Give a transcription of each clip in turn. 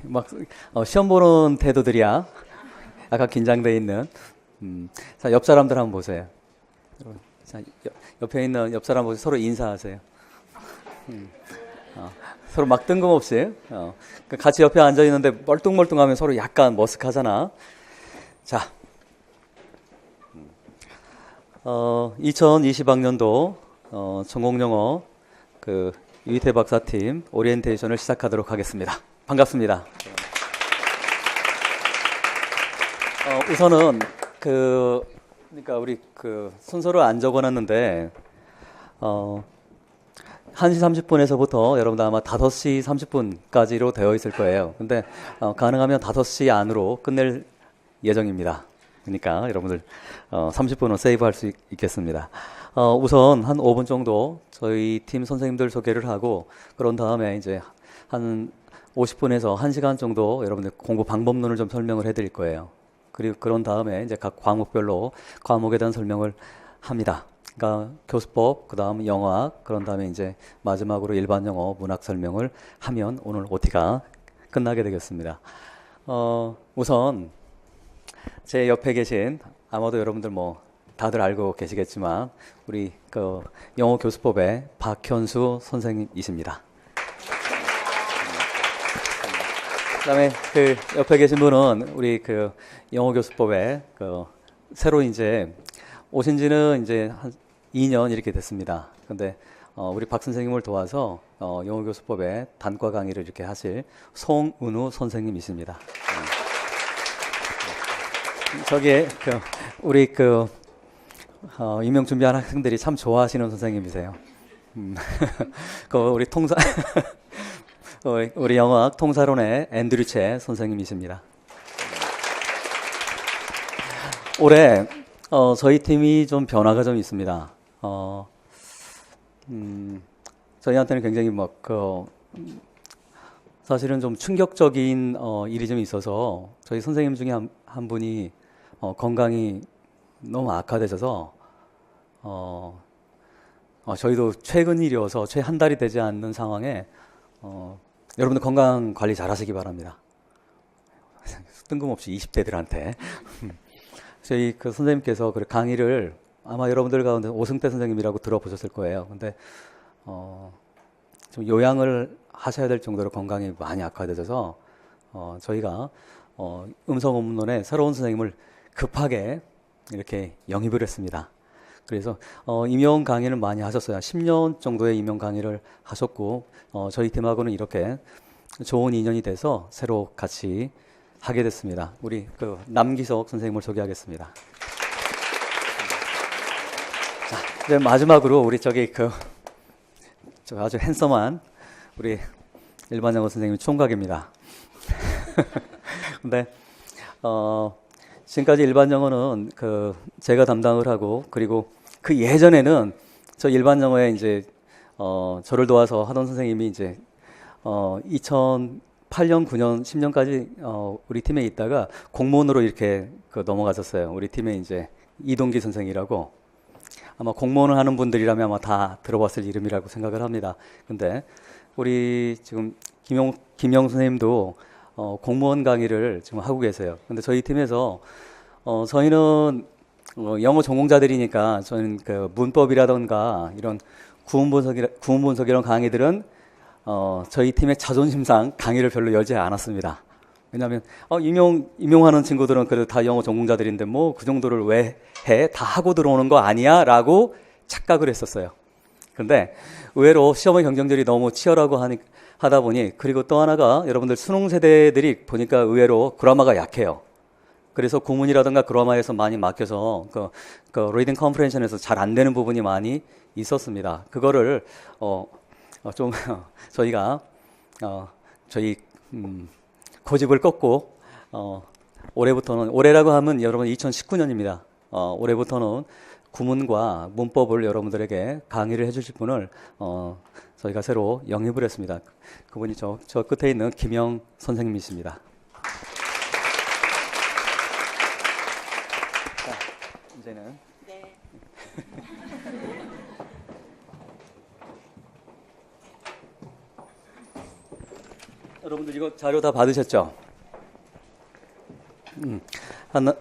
막 시험 보는 태도들이야. 약간 긴장돼 있는. 자, 옆 사람들 한번 보세요. 자, 옆에 있는 옆 사람 보세요. 서로 인사하세요. 서로 막 뜬금없이. 같이 옆에 앉아 있는데 멀뚱멀뚱하면 서로 약간 머쓱하잖아. 자, 2020학년도 전공영어 그 유희태 박사팀 오리엔테이션을 시작하도록 하겠습니다. 반갑습니다. 우선은 그러니까 우리 순서를 안 적어놨는데 1시 30분에서부터 여러분들 아마 5시 30분까지로 되어 있을 거예요. 근데 가능하면 5시 안으로 끝낼 예정입니다. 그러니까 여러분들 30분은 세이브할 수 있겠습니다. 우선 한 5분 정도 저희 팀 선생님들 소개를 하고 그런 다음에 이제 한 50분에서 1시간 정도 여러분들 공부 방법론을 좀 설명을 해드릴 거예요. 그리고 그런 다음에 이제 각 과목별로 과목에 대한 설명을 합니다. 그러니까 교수법, 그 다음 영어학, 그런 다음에 이제 마지막으로 일반 영어 문학 설명을 하면 오늘 OT가 끝나게 되겠습니다. 우선 제 옆에 계신 아마도 여러분들 뭐 다들 알고 계시겠지만 우리 영어 교수법의 박현수 선생님이십니다. 그다음에 옆에 계신 분은 우리 영어 교수법에 새로 이제 오신 지는 이제 한 2년 이렇게 됐습니다. 근데 우리 박 선생님을 도와서 영어 교수법의 단과 강의를 이렇게 하실 송은우 선생님이십니다. 저기에 우리 임용 준비하는 학생들이 참 좋아하시는 선생님이세요. 우리 우리 영어학 통사론의 앤드류체 선생님이십니다. 올해 저희 팀이 좀 변화가 좀 있습니다. 저희한테는 굉장히 사실은 좀 충격적인 일이 좀 있어서 저희 선생님 중에 한 분이 건강이 너무 악화되셔서 저희도 최근 일이어서 채 한 달이 되지 않는 상황에 여러분들 건강 관리 잘 하시기 바랍니다. 뜬금없이 20대들한테 저희 선생님께서 강의를 아마 여러분들 가운데 오승태 선생님이라고 들어보셨을 거예요. 근데 좀 요양을 하셔야 될 정도로 건강이 많이 악화되셔서 저희가 음성 업문론에 새로운 선생님을 급하게 이렇게 영입을 했습니다. 그래서 임용 강의를 많이 하셨어요. 10년 정도의 임용 강의를 하셨고 저희 팀하고는 이렇게 좋은 인연이 돼서 새로 같이 하게 됐습니다. 우리 남기석 선생님을 소개하겠습니다. 자, 이제 마지막으로 우리 저 아주 핸섬한 우리 일반 영어 선생님 총각입니다. 근데 지금까지 일반 영어는 제가 담당을 하고 그리고 그 예전에는 저 일반 영어에 이제 저를 도와서 하던 선생님이 이제 2008년, 9년, 10년까지 우리 팀에 있다가 공무원으로 이렇게 넘어가셨어요. 우리 팀에 이제 이동기 선생이라고 아마 공무원을 하는 분들이라면 아마 다 들어봤을 이름이라고 생각을 합니다. 근데 우리 지금 김영 선생님도 공무원 강의를 지금 하고 계세요. 근데 저희 팀에서 저희는 영어 전공자들이니까 저는 문법이라던가 이런 구문 분석 이런 강의들은 저희 팀의 자존심상 강의를 별로 열지 않았습니다. 왜냐하면 임용하는 친구들은 그래도 다 영어 전공자들인데 뭐 그 정도를 왜 해? 다 하고 들어오는 거 아니야? 라고 착각을 했었어요. 근데 의외로 시험의 경쟁률이 너무 치열하고 하다 보니 그리고 또 하나가 여러분들 수능 세대들이 보니까 의외로 그라마가 약해요. 그래서 구문이라든가 그라마에서 많이 막혀서 리딩 컴프레hension에서 잘 안 되는 부분이 많이 있었습니다. 그거를 좀 저희가 저희 고집을 꺾고 올해라고 하면 여러분 2019년입니다. 올해부터는 구문과 문법을 여러분들에게 강의를 해주실 분을 저희가 새로 영입을 했습니다. 그분이 저 끝에 있는 김영 선생님이십니다. 자, 이제는 네. 여러분들 이거 자료 다 받으셨죠?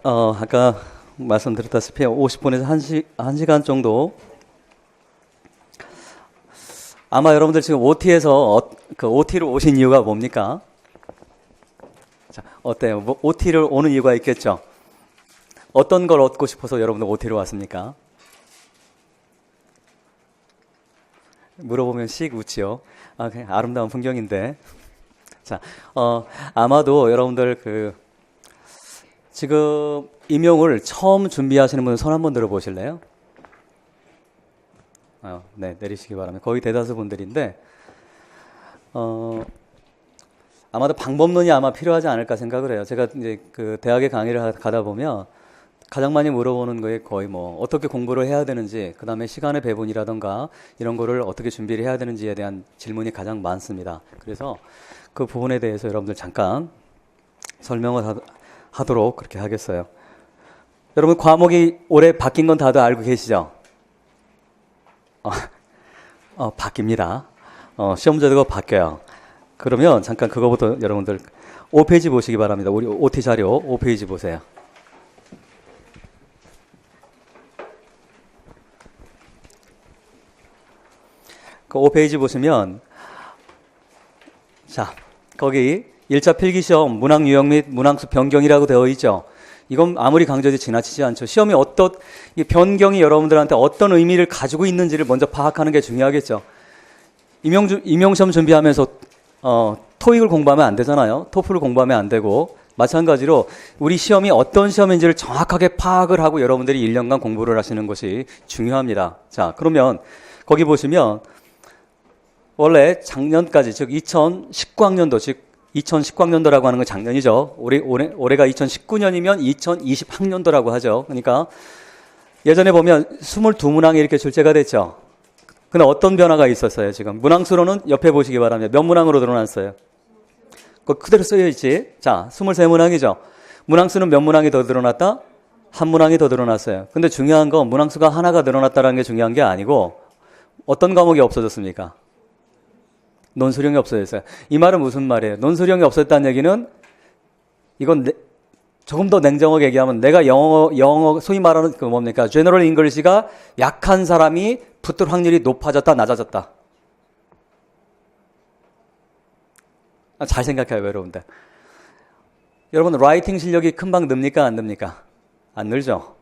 아까 말씀드렸다시피 50분에서 1시간 정도. 아마 여러분들 지금 OT에서 그 OT로 오신 이유가 뭡니까? 자, 어때요? 뭐 OT를 오는 이유가 있겠죠? 어떤 걸 얻고 싶어서 여러분들 OT로 왔습니까? 물어보면 씩 웃지요. 그냥 아름다운 풍경인데. 자, 아마도 여러분들 지금 임용을 처음 준비하시는 분은 손 한번 들어보실래요? 네, 내리시기 바랍니다. 거의 대다수 분들인데, 아마도 방법론이 아마 필요하지 않을까 생각을 해요. 제가 이제 그 대학에 강의를 가다 보면 가장 많이 물어보는 거에 거의 뭐 어떻게 공부를 해야 되는지, 그 다음에 시간의 배분이라던가 이런 거를 어떻게 준비를 해야 되는지에 대한 질문이 가장 많습니다. 그래서 그 부분에 대해서 여러분들 잠깐 설명을 하도록 그렇게 하겠어요. 여러분 과목이 올해 바뀐 건 다들 알고 계시죠? 바뀝니다. 시험 제도가 바뀌어요. 그러면 잠깐 그거부터 여러분들 5페이지 보시기 바랍니다. 우리 OT 자료 5페이지 보세요. 그 5페이지 보시면 자, 거기 1차 필기시험 문항 유형 및 문항수 변경이라고 되어 있죠. 이건 아무리 강조해도 지나치지 않죠. 시험이 이 변경이 여러분들한테 어떤 의미를 가지고 있는지를 먼저 파악하는 게 중요하겠죠. 임용시험 준비하면서 토익을 공부하면 안 되잖아요. 토플을 공부하면 안 되고, 마찬가지로 우리 시험이 어떤 시험인지를 정확하게 파악을 하고 여러분들이 1년간 공부를 하시는 것이 중요합니다. 자, 그러면 거기 보시면 원래 작년까지, 즉 2019학년도, 즉 2019학년도라고 하는 건 작년이죠. 올해가 2019년이면 2020학년도라고 하죠. 그러니까 예전에 보면 22문항이 이렇게 출제가 됐죠. 근데 어떤 변화가 있었어요? 지금 문항수로는 옆에 보시기 바랍니다. 몇 문항으로 늘어났어요? 그대로 쓰여 있지. 자, 23문항이죠. 문항수는 몇 문항이 더 늘어났다? 한 문항이 더 늘어났어요. 근데 중요한 건 문항수가 하나가 늘어났다는 게 중요한 게 아니고 어떤 과목이 없어졌습니까? 논술형이 없어졌어요. 이 말은 무슨 말이에요? 논술형이 없어졌다는 얘기는 이건 조금 더 냉정하게 얘기하면 내가 영어 소위 말하는 그 뭡니까? General English가 약한 사람이 붙을 확률이 높아졌다, 낮아졌다. 잘 생각해요, 여러분들. 여러분 라이팅 실력이 금방 늡니까, 안 늡니까? 안 늘죠.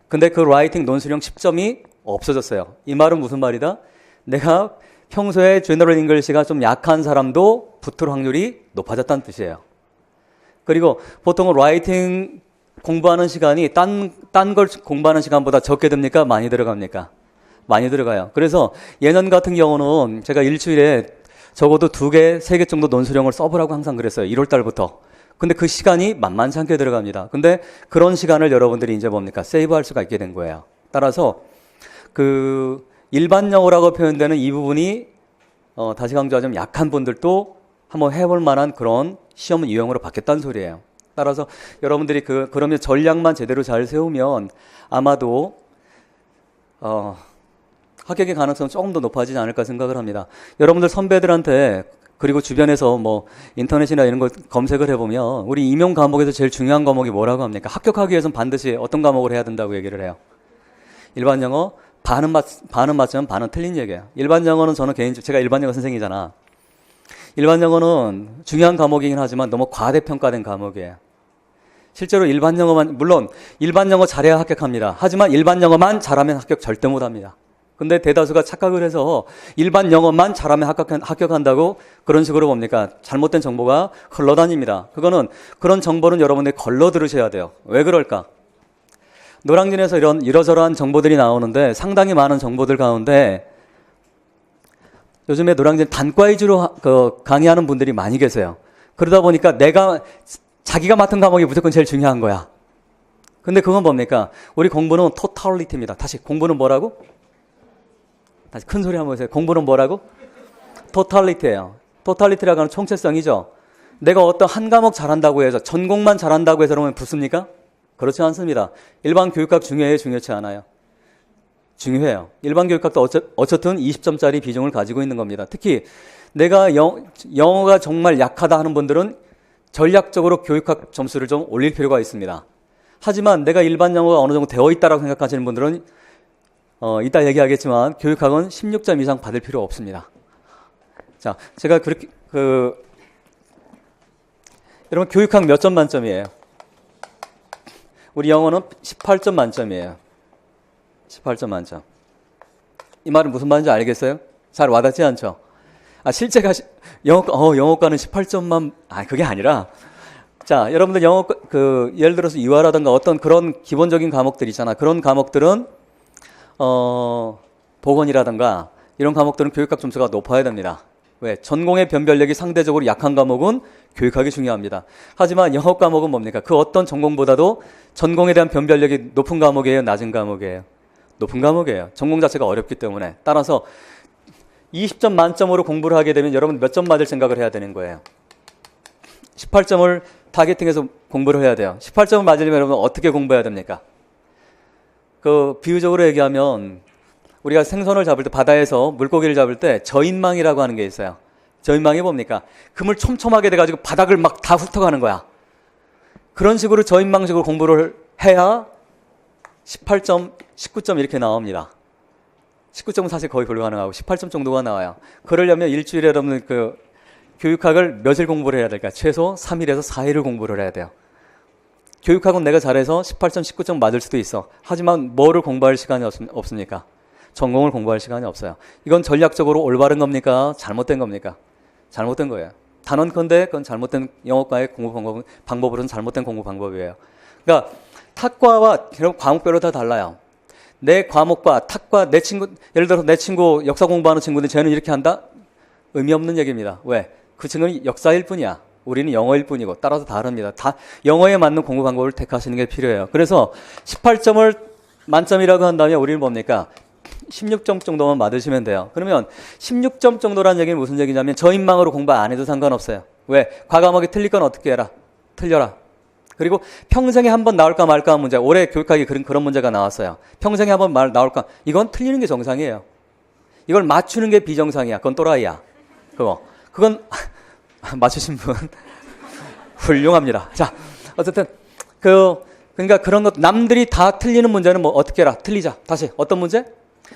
근데 그 라이팅 논술형 10점이 없어졌어요. 이 말은 무슨 말이다? 내가 평소에 General English가 좀 약한 사람도 붙을 확률이 높아졌다는 뜻이에요. 그리고 보통은 라이팅 공부하는 시간이 딴 걸 공부하는 시간보다 적게 듭니까? 많이 들어갑니까? 많이 들어가요. 그래서 예년 같은 경우는 제가 일주일에 적어도 2개, 3개 정도 논술형을 써보라고 항상 그랬어요. 1월 달부터. 근데 그 시간이 만만치 않게 들어갑니다. 근데 그런 시간을 여러분들이 이제 뭡니까? 세이브할 수가 있게 된 거예요. 따라서 일반 영어라고 표현되는 이 부분이 다시 강조하자면 약한 분들도 한번 해볼 만한 그런 시험 유형으로 바뀌었다는 소리예요. 따라서 여러분들이 그러면 전략만 제대로 잘 세우면 아마도 합격의 가능성은 조금 더 높아지지 않을까 생각을 합니다. 여러분들 선배들한테 그리고 주변에서 뭐 인터넷이나 이런 거 검색을 해보면 우리 임용 과목에서 제일 중요한 과목이 뭐라고 합니까? 합격하기 위해서는 반드시 어떤 과목을 해야 된다고 얘기를 해요. 일반 영어 반은 맞으면 반은 틀린 얘기예요. 일반 영어는 제가 일반 영어 선생이잖아. 일반 영어는 중요한 과목이긴 하지만 너무 과대평가된 과목이에요. 실제로 일반 영어만, 물론 일반 영어 잘해야 합격합니다. 하지만 일반 영어만 잘하면 합격 절대 못합니다. 근데 대다수가 착각을 해서 일반 영어만 잘하면 합격한다고 그런 식으로 뭡니까? 잘못된 정보가 흘러다닙니다. 그런 정보는 여러분들이 걸러 들으셔야 돼요. 왜 그럴까? 노량진에서 이러저러한 정보들이 나오는데 상당히 많은 정보들 가운데 요즘에 노량진 단과 위주로 강의하는 분들이 많이 계세요. 그러다 보니까 자기가 맡은 과목이 무조건 제일 중요한 거야. 근데 그건 뭡니까? 우리 공부는 totality입니다. 다시 공부는 뭐라고? 다시 큰 소리 한번 해주세요. 공부는 뭐라고? totality예요. totality라고 하는 총체성이죠. 내가 어떤 한 과목 잘한다고 해서 전공만 잘한다고 해서 그러면 붙습니까? 그렇지 않습니다. 일반 교육학 중요해요? 중요치 않아요? 중요해요. 일반 교육학도 어쨌든 20점짜리 비중을 가지고 있는 겁니다. 특히 내가 영어가 정말 약하다 하는 분들은 전략적으로 교육학 점수를 좀 올릴 필요가 있습니다. 하지만 내가 일반 영어가 어느 정도 되어 있다라고 생각하시는 분들은 이따 얘기하겠지만 교육학은 16점 이상 받을 필요 없습니다. 자, 제가 그렇게 여러분 교육학 몇 점 만점이에요? 우리 영어는 18점 만점이에요. 18점 만점. 이 말은 무슨 말인지 알겠어요? 잘 와닿지 않죠? 실제가 영어과는 18점만 그게 아니라 자, 여러분들 영어 예를 들어서 유아라든가 어떤 그런 기본적인 과목들 있잖아. 그런 과목들은 보건이라든가 이런 과목들은 교육학 점수가 높아야 됩니다. 왜? 전공의 변별력이 상대적으로 약한 과목은 교육학이 중요합니다. 하지만 영어 과목은 뭡니까? 그 어떤 전공보다도 전공에 대한 변별력이 높은 과목이에요? 낮은 과목이에요? 높은 과목이에요. 전공 자체가 어렵기 때문에. 따라서 20점 만점으로 공부를 하게 되면 여러분 몇 점 맞을 생각을 해야 되는 거예요? 18점을 타겟팅해서 공부를 해야 돼요. 18점을 맞으려면 여러분 어떻게 공부해야 됩니까? 비유적으로 얘기하면 우리가 생선을 잡을 때 바다에서 물고기를 잡을 때 저인망이라고 하는 게 있어요. 저인망이 뭡니까? 그물 촘촘하게 돼가지고 바닥을 막 다 훑어가는 거야. 그런 식으로 저인망식으로 공부를 해야 18점, 19점 이렇게 나옵니다. 19점은 사실 거의 불가능하고 18점 정도가 나와요. 그러려면 일주일에 여러분 교육학을 며칠 공부를 해야 될까? 최소 3일에서 4일을 공부를 해야 돼요. 교육학은 내가 잘해서 18점, 19점 맞을 수도 있어. 하지만 뭐를 공부할 시간이 없습니까? 전공을 공부할 시간이 없어요. 이건 전략적으로 올바른 겁니까? 잘못된 겁니까? 잘못된 거예요. 단언컨대 그건 잘못된 영어과의 공부 방법으로는 잘못된 공부 방법이에요. 그러니까 탁과와 과목별로 다 달라요. 내 과목과 탁과 내 친구, 예를 들어서 내 친구 역사 공부하는 친구들 쟤는 이렇게 한다? 의미 없는 얘기입니다. 왜? 그 친구는 역사일 뿐이야. 우리는 영어일 뿐이고 따라서 다릅니다. 다 영어에 맞는 공부 방법을 택하시는 게 필요해요. 그래서 18점을 만점이라고 한다면 우리는 뭡니까? 16점 정도만 맞으시면 돼요. 그러면 16점 정도라는 얘기는 무슨 얘기냐면 저인망으로 공부 안 해도 상관없어요. 왜? 과과목이 틀릴 건 어떻게 해라? 틀려라. 그리고 평생에 한 번 나올까 말까 하는 문제. 올해 교육학이 그런 문제가 나왔어요. 평생에 한 번 나올까? 이건 틀리는 게 정상이에요. 이걸 맞추는 게 비정상이야. 그건 또라이야. 그건 맞추신 분 훌륭합니다. 자, 어쨌든 그러니까 그런 것 남들이 다 틀리는 문제는 뭐 어떻게 해라? 틀리자. 다시 어떤 문제?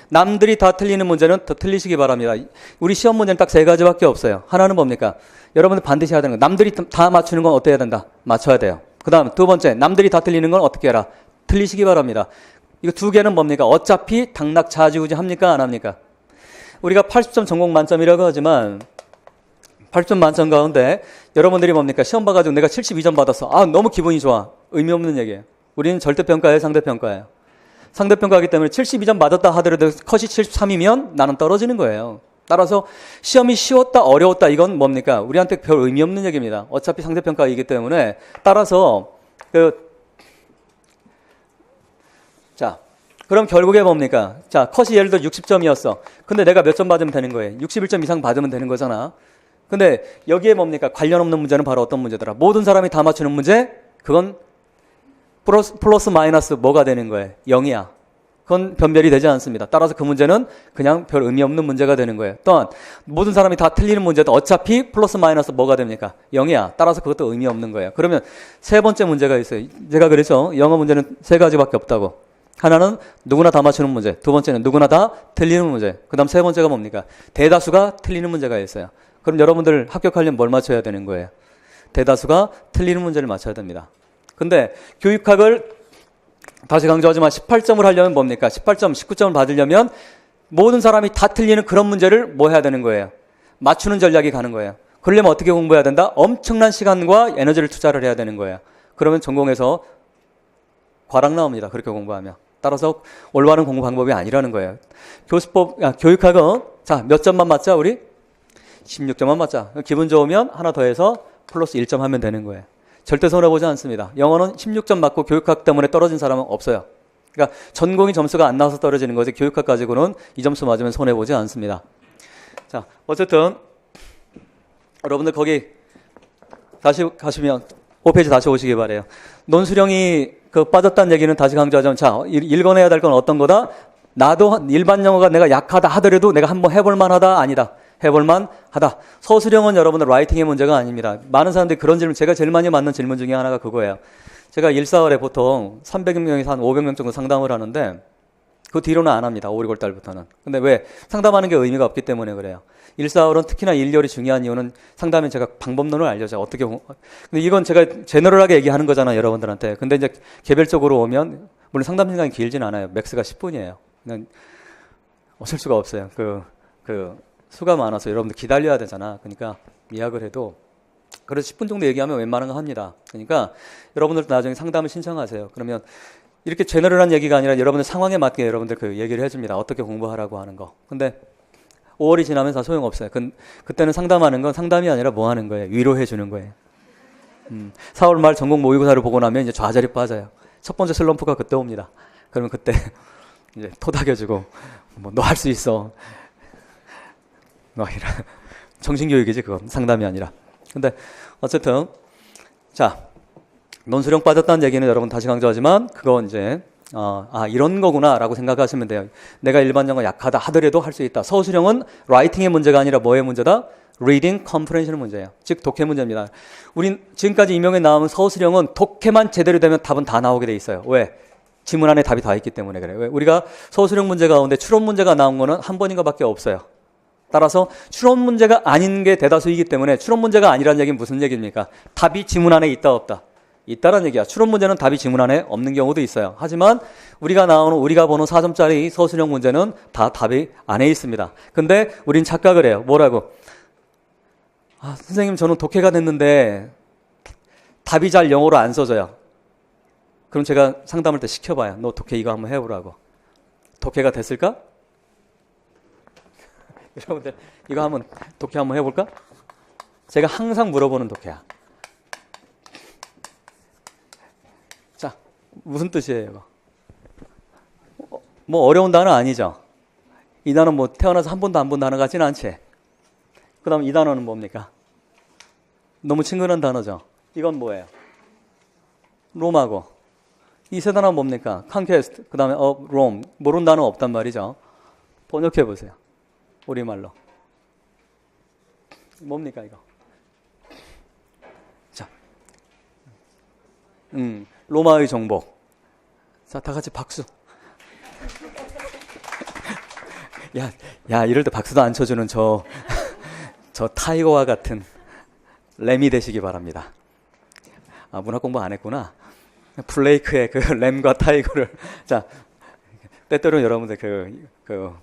남들이 다 틀리는 문제는 더 틀리시기 바랍니다. 우리 시험 문제는 딱 세 가지밖에 없어요. 하나는 뭡니까? 여러분들 반드시 해야 되는 거. 남들이 다 맞추는 건 어떻게 해야 된다? 맞춰야 돼요. 그 다음 두 번째, 남들이 다 틀리는 건 어떻게 해라? 틀리시기 바랍니다. 이거 두 개는 뭡니까? 어차피 당락좌지우지 합니까? 안 합니까? 우리가 80점 전공 만점이라고 하지만 80점 만점 가운데 여러분들이 뭡니까? 시험 봐가지고 내가 72점 받았어. 너무 기분이 좋아. 의미 없는 얘기예요. 우리는 절대평가예요? 상대평가예요? 상대평가하기 때문에 72점 맞았다 하더라도 컷이 73이면 나는 떨어지는 거예요. 따라서 시험이 쉬웠다 어려웠다 이건 뭡니까? 우리한테 별 의미 없는 얘기입니다. 어차피 상대평가이기 때문에 따라서 자 그럼 결국에 뭡니까? 자 컷이 예를 들어 60점이었어. 근데 내가 몇 점 받으면 되는 거예요? 61점 이상 받으면 되는 거잖아. 근데 여기에 뭡니까? 관련 없는 문제는 바로 어떤 문제더라? 모든 사람이 다 맞추는 문제? 그건 플러스 마이너스 뭐가 되는 거예요? 0이야. 그건 변별이 되지 않습니다. 따라서 그 문제는 그냥 별 의미 없는 문제가 되는 거예요. 또한 모든 사람이 다 틀리는 문제도 어차피 플러스 마이너스 뭐가 됩니까? 0이야. 따라서 그것도 의미 없는 거예요. 그러면 세 번째 문제가 있어요. 제가 그랬죠. 영어 문제는 세 가지밖에 없다고. 하나는 누구나 다 맞추는 문제. 두 번째는 누구나 다 틀리는 문제. 그 다음 세 번째가 뭡니까? 대다수가 틀리는 문제가 있어요. 그럼 여러분들 합격하려면 뭘 맞춰야 되는 거예요? 대다수가 틀리는 문제를 맞춰야 됩니다. 근데 교육학을 다시 강조하지만 18점을 하려면 뭡니까? 18점, 19점을 받으려면 모든 사람이 다 틀리는 그런 문제를 뭐 해야 되는 거예요? 맞추는 전략이 가는 거예요. 그러려면 어떻게 공부해야 된다? 엄청난 시간과 에너지를 투자를 해야 되는 거예요. 그러면 전공에서 과락 나옵니다. 그렇게 공부하면. 따라서 올바른 공부 방법이 아니라는 거예요. 교육학은 자, 몇 점만 맞자 우리? 16점만 맞자. 기분 좋으면 하나 더해서 플러스 1점 하면 되는 거예요. 절대 손해보지 않습니다. 영어는 16점 맞고 교육학 때문에 떨어진 사람은 없어요. 그러니까 전공이 점수가 안 나와서 떨어지는 거지 교육학 가지고는 이 점수 맞으면 손해보지 않습니다. 자, 어쨌든 여러분들 거기 다시 가시면 5페이지 다시 오시기 바래요. 논술형이 빠졌다는 얘기는 다시 강조하자면 자, 읽어내야 될 건 어떤 거다? 나도 일반 영어가 내가 약하다 하더라도 내가 한번 해볼 만하다? 아니다. 해볼만 하다. 서술형은 여러분들 라이팅의 문제가 아닙니다. 많은 사람들이 그런 질문, 제가 제일 많이 받는 질문 중에 하나가 그거예요. 제가 1사월에 보통 300명에서 한 500명 정도 상담을 하는데 그 뒤로는 안 합니다. 5, 6월 달부터는. 근데 왜? 상담하는 게 의미가 없기 때문에 그래요. 1사월은 특히나 1열이 중요한 이유는 상담에 제가 방법론을 알려줘요. 어떻게. 근데 이건 제가 제너럴하게 얘기하는 거잖아요. 여러분들한테. 근데 이제 개별적으로 오면, 물론 상담 시간이 길진 않아요. 맥스가 10분이에요. 그냥 어쩔 수가 없어요. 수가 많아서 여러분들 기다려야 되잖아. 그러니까 예약을 해도. 그래서 10분 정도 얘기하면 웬만한 거 합니다. 그러니까 여러분들도 나중에 상담을 신청하세요. 그러면 이렇게 제너럴한 얘기가 아니라 여러분들 상황에 맞게 여러분들 그 얘기를 해줍니다. 어떻게 공부하라고 하는 거. 근데 5월이 지나면 다 소용없어요. 그때는 상담하는 건 상담이 아니라 뭐 하는 거예요? 위로해 주는 거예요. 4월 말 전공 모의고사를 보고 나면 이제 좌절이 빠져요. 첫 번째 슬럼프가 그때 옵니다. 그러면 그때 이제 토닥여주고 뭐 너 할 수 있어. 너 이런 정신교육이지 그건 상담이 아니라. 근데 어쨌든 자 논술형 빠졌다는 얘기는 여러분 다시 강조하지만 그거 이제 이런 거구나라고 생각하시면 돼요. 내가 일반 영어 약하다 하더라도 할 수 있다. 서술형은 라이팅의 문제가 아니라 뭐의 문제다? reading comprehension의 문제예요. 즉 독해 문제입니다. 우린 지금까지 임용에 나오는 서술형은 독해만 제대로 되면 답은 다 나오게 돼 있어요. 왜? 지문 안에 답이 다 있기 때문에 그래요. 왜? 우리가 서술형 문제 가운데 추론 문제가 나온 거는 한 번인가밖에 없어요. 따라서 추론 문제가 아닌 게 대다수이기 때문에 추론 문제가 아니라는 얘기는 무슨 얘기입니까? 답이 지문 안에 있다 없다? 있다라는 얘기야. 추론 문제는 답이 지문 안에 없는 경우도 있어요. 하지만 우리가 보는 4점짜리 서술형 문제는 다 답이 안에 있습니다. 근데 우린 착각을 해요. 뭐라고? 선생님 저는 독해가 됐는데 답이 잘 영어로 안 써져요. 그럼 제가 상담할 때 시켜봐요. 너 독해 이거 한번 해보라고. 독해가 됐을까? 여러분들 이거 한번 독해 한번 해볼까? 제가 항상 물어보는 독해야. 자, 무슨 뜻이에요 이거? 뭐 어려운 단어 아니죠? 이 단어 뭐 태어나서 한 번도 안 본 단어 같지는 않지? 그 다음 이 단어는 뭡니까? 너무 친근한 단어죠? 이건 뭐예요? 로마고. 이 세 단어는 뭡니까? conquest, 그 다음에 Rome. 모르는 단어 없단 말이죠. 번역해 보세요. 우리말로. 뭡니까 이거? 자, 로마의 정복. 자, 다 같이 박수. 야, 이럴 때 박수도 안 쳐주는 저 타이거와 같은 램이 되시기 바랍니다. 문학 공부 안 했구나. 블레이크의 그 램과 타이거를. 자, 때때로 여러분들 그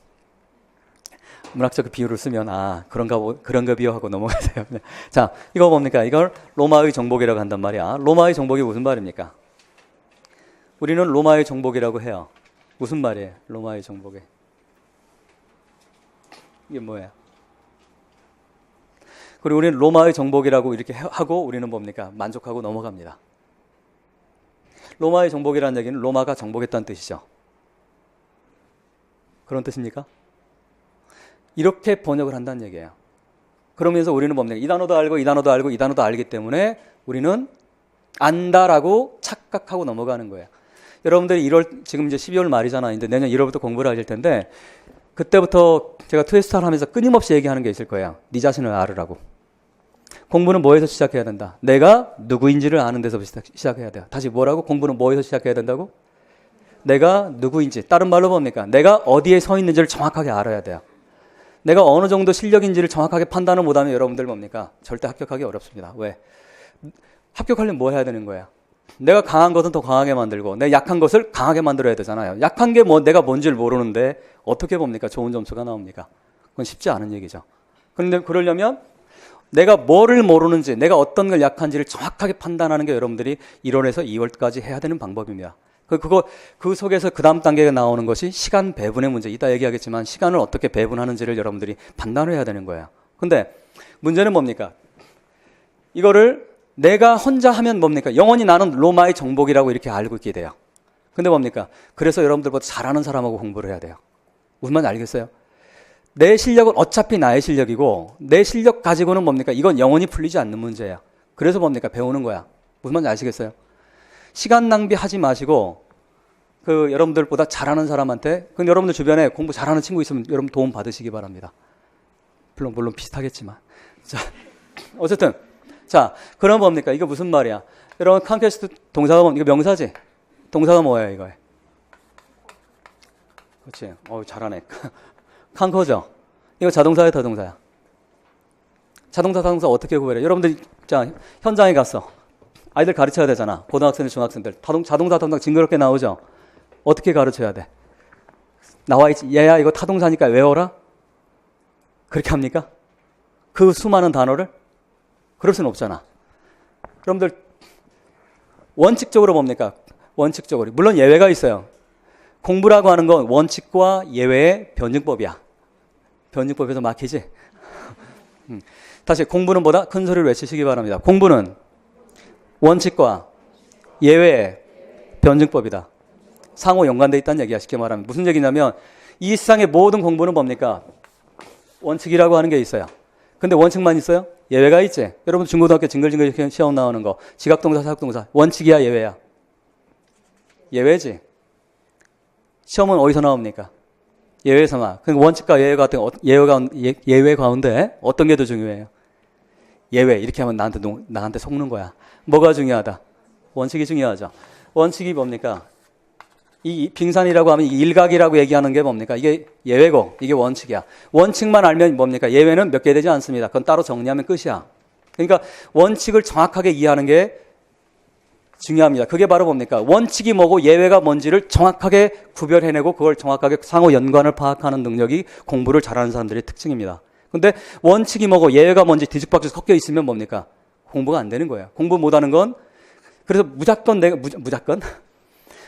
문학적 비유를 쓰면 그런가 비유 하고 넘어가세요. 자, 이거 뭡니까? 이걸 로마의 정복이라고 한단 말이야. 로마의 정복이 무슨 말입니까? 우리는 로마의 정복이라고 해요. 무슨 말이에요? 로마의 정복이. 이게 뭐예요? 그리고 우리는 로마의 정복이라고 이렇게 하고 우리는 뭡니까? 만족하고 넘어갑니다. 로마의 정복이라는 얘기는 로마가 정복했다는 뜻이죠. 그런 뜻입니까? 이렇게 번역을 한다는 얘기예요. 그러면서 우리는 뭡니까? 이 단어도 알고 이 단어도 알고 이 단어도 알기 때문에 우리는 안다라고 착각하고 넘어가는 거예요. 여러분들이 지금 이제 12월 말이잖아요. 근데 내년 1월부터 공부를 하실 텐데 그때부터 제가 트위스트를 하면서 끊임없이 얘기하는 게 있을 거예요. 네 자신을 알으라고. 공부는 뭐에서 시작해야 된다? 내가 누구인지를 아는 데서 시작해야 돼요. 다시 뭐라고? 공부는 뭐에서 시작해야 된다고? 내가 누구인지. 다른 말로 뭡니까? 내가 어디에 서 있는지를 정확하게 알아야 돼요. 내가 어느 정도 실력인지를 정확하게 판단을 못하면 여러분들 뭡니까? 절대 합격하기 어렵습니다. 왜? 합격하려면 뭐 해야 되는 거예요? 내가 강한 것은 더 강하게 만들고 내 약한 것을 강하게 만들어야 되잖아요. 약한 게 내가 뭔지를 모르는데 어떻게 봅니까? 좋은 점수가 나옵니까? 그건 쉽지 않은 얘기죠. 그런데 그러려면 내가 뭐를 모르는지, 내가 어떤 걸 약한지를 정확하게 판단하는 게 여러분들이 1월에서 2월까지 해야 되는 방법입니다. 그 속에서 그 다음 단계가 나오는 것이 시간 배분의 문제. 이따 얘기하겠지만 시간을 어떻게 배분하는지를 여러분들이 판단을 해야 되는 거예요. 근데 문제는 뭡니까? 이거를 내가 혼자 하면 뭡니까? 영원히 나는 로마의 정복이라고 이렇게 알고 있게 돼요. 근데 뭡니까? 그래서 여러분들보다 잘하는 사람하고 공부를 해야 돼요. 무슨 말인지 알겠어요? 내 실력은 어차피 나의 실력이고 내 실력 가지고는 뭡니까? 이건 영원히 풀리지 않는 문제예요. 그래서 뭡니까? 배우는 거야. 무슨 말인지 아시겠어요? 시간 낭비하지 마시고 여러분들보다 잘하는 사람한테 여러분들 주변에 공부 잘하는 친구 있으면 여러분 도움 받으시기 바랍니다. 물론 비슷하겠지만. 자, 어쨌든. 자, 그럼 뭡니까? 이거 무슨 말이야? 여러분, 컨퀘스트 동사가 뭡니까? 이거 명사지? 동사가 뭐예요, 이거? 그렇지. 잘하네. 컨커죠? 이거 자동사야, 타동사야? 자동사, 타동사 어떻게 구별해? 여러분들, 자, 현장에 갔어. 아이들 가르쳐야 되잖아. 고등학생들, 중학생들. 자동사, 타동사 징그럽게 나오죠? 어떻게 가르쳐야 돼? 나와있지. 얘야, 이거 타동사니까 외워라? 그렇게 합니까? 그 수많은 단어를? 그럴 수는 없잖아. 여러분들, 원칙적으로 뭡니까? 원칙적으로. 물론 예외가 있어요. 공부라고 하는 건 원칙과 예외의 변증법이야. 변증법에서 막히지? 다시 공부는 보다 큰 소리를 외치시기 바랍니다. 공부는 원칙과 예외의 변증법이다. 상호 연관되어 있다는 얘기야. 쉽게 말하면. 무슨 얘기냐면 이 세상의 모든 공부는 뭡니까? 원칙이라고 하는 게 있어요. 근데 원칙만 있어요? 예외가 있지. 여러분 중고등학교 징글징글 시험 나오는 거 지각동사, 사역동사 원칙이야 예외야? 예외지. 시험은 어디서 나옵니까? 예외에서만. 그러니까 원칙과 예외 같은 예외 가운데 어떤 게 더 중요해요? 예외. 이렇게 하면 나한테 속는 거야. 뭐가 중요하다? 원칙이 중요하죠. 원칙이 뭡니까? 이 빙산이라고 하면 일각이라고 얘기하는 게 뭡니까? 이게 예외고 이게 원칙이야. 원칙만 알면 뭡니까? 예외는 몇 개 되지 않습니다. 그건 따로 정리하면 끝이야. 그러니까 원칙을 정확하게 이해하는 게 중요합니다. 그게 바로 뭡니까? 원칙이 뭐고 예외가 뭔지를 정확하게 구별해내고 그걸 정확하게 상호 연관을 파악하는 능력이 공부를 잘하는 사람들의 특징입니다. 근데 원칙이 뭐고 예외가 뭔지 뒤죽박죽 섞여 있으면 뭡니까? 공부가 안 되는 거예요. 공부 못하는 건 그래서 무조건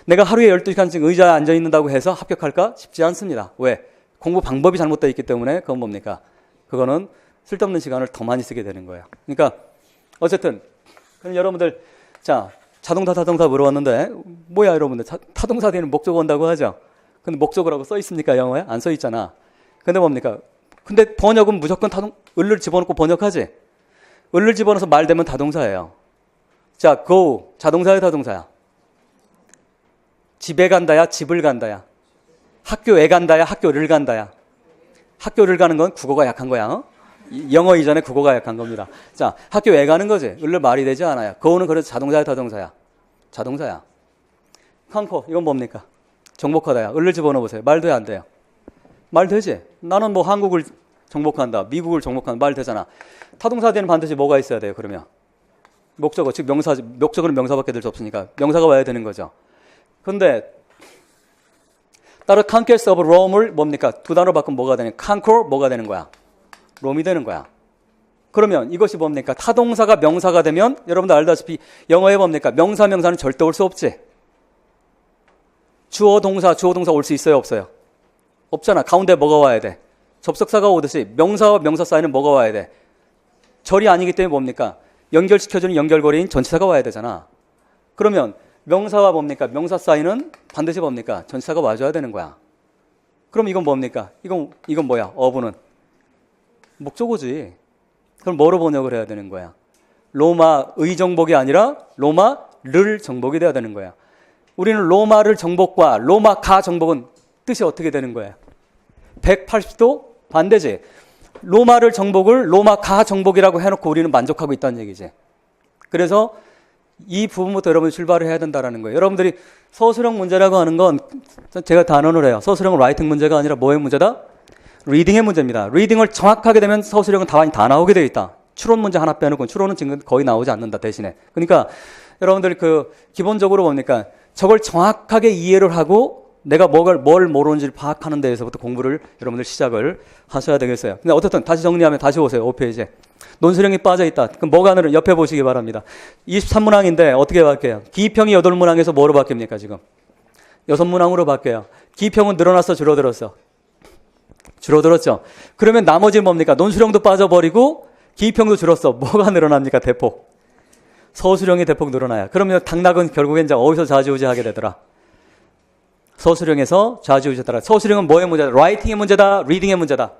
내가 하루에 12시간씩 의자에 앉아 있는다고 해서 합격할까? 쉽지 않습니다. 왜? 공부 방법이 잘못되어 있기 때문에 그건 뭡니까? 그거는 쓸데없는 시간을 더 많이 쓰게 되는 거예요. 그러니까 어쨌든 그럼 여러분들 자 자동사 타동사 물어봤는데 뭐야 여러분들 타동사 뒤에는 목적어 온다고 하죠. 근데 목적어라고 써 있습니까? 영어에? 안 써 있잖아. 근데 뭡니까? 근데 번역은 무조건 을을 집어넣고 번역하지. 을을 집어넣어서 말되면 타동사예요. 자 go 자동사야 타동사야? 집에 간다야 집을 간다야? 학교에 간다야 학교를 간다야? 학교를 가는 건 국어가 약한 거야. 영어 이전에 국어가 약한 겁니다. 자, 학교에 가는 거지. 을로 말이 되지 않아요. go는 그래서 자동사야 타동사야? 자동사야. conquer 이건 뭡니까? 정복하다야. 을을 집어넣어 보세요. 말 돼야 안 돼요? 말 되지. 나는 뭐 한국을 정복한다. 미국을 정복한다. 말 되잖아. 타동사 뒤에는 반드시 뭐가 있어야 돼요? 그러면 목적어 즉 명사지. 목적어는 명사밖에 될 수 없으니까 명사가 와야 되는 거죠. 근데 따로 conquest of Rome을 뭡니까? 두 단어로 바꾸면 뭐가 되냐? conquer 뭐가 되는 거야? 롬이 되는 거야. 그러면 이것이 뭡니까? 타동사가 명사가 되면 여러분들 알다시피 영어에 뭡니까? 명사는 절대 올 수 없지. 주어 동사 올 수 있어요? 없어요? 없잖아. 가운데 뭐가 와야 돼? 접속사가 오듯이 명사와 명사 사이는 뭐가 와야 돼? 절이 아니기 때문에 뭡니까? 연결시켜주는 연결고리인 전치사가 와야 되잖아. 그러면 명사와 뭡니까? 명사 사이는 반드시 뭡니까? 전치사가 와줘야 되는 거야. 그럼 이건 뭡니까? 이건 뭐야? 어부는 목적어지. 그럼 뭐로 번역을 해야 되는 거야? 로마의 정복이 아니라 로마를 정복이 돼야 되는 거야. 우리는 로마를 정복과 로마가 정복은 뜻이 어떻게 되는 거야? 180도 반대지. 로마를 정복을 로마가 정복이라고 해놓고 우리는 만족하고 있다는 얘기지. 그래서 이 부분부터 여러분이 출발을 해야 된다는 거예요. 여러분들이 서술형 문제라고 하는 건 제가 단언을 해요. 서술형은 라이팅 문제가 아니라 뭐의 문제다? 리딩의 문제입니다. 리딩을 정확하게 되면 서술형은 답안이 다 나오게 되어 있다. 추론 문제 하나 빼놓고 추론은 지금 거의 나오지 않는다 대신에. 그러니까 여러분들이 기본적으로 뭡니까? 저걸 정확하게 이해를 하고 내가 뭘 모르는지를 파악하는 데에서부터 공부를 여러분들 시작을 하셔야 되겠어요. 근데 어쨌든 다시 정리하면 다시 오세요. 5페이지에. 논술형이 빠져있다. 그럼 뭐가 옆에 보시기 바랍니다. 23문항인데 어떻게 바뀌어요? 기평이 8문항에서 뭐로 바뀝니까 지금? 6문항으로 바뀌어요. 기평은 늘어났어 줄어들었어? 줄어들었죠. 그러면 나머지는 뭡니까? 논술형도 빠져버리고 기평도 줄었어. 뭐가 늘어납니까? 대폭. 서술형이 대폭 늘어나요. 그러면 당락은 결국엔 이제 어디서 좌지우지하게 되더라? 서술형에서 좌지우지하더라. 서술형은 뭐의 문제다? 라이팅의 문제다? 리딩의 문제다?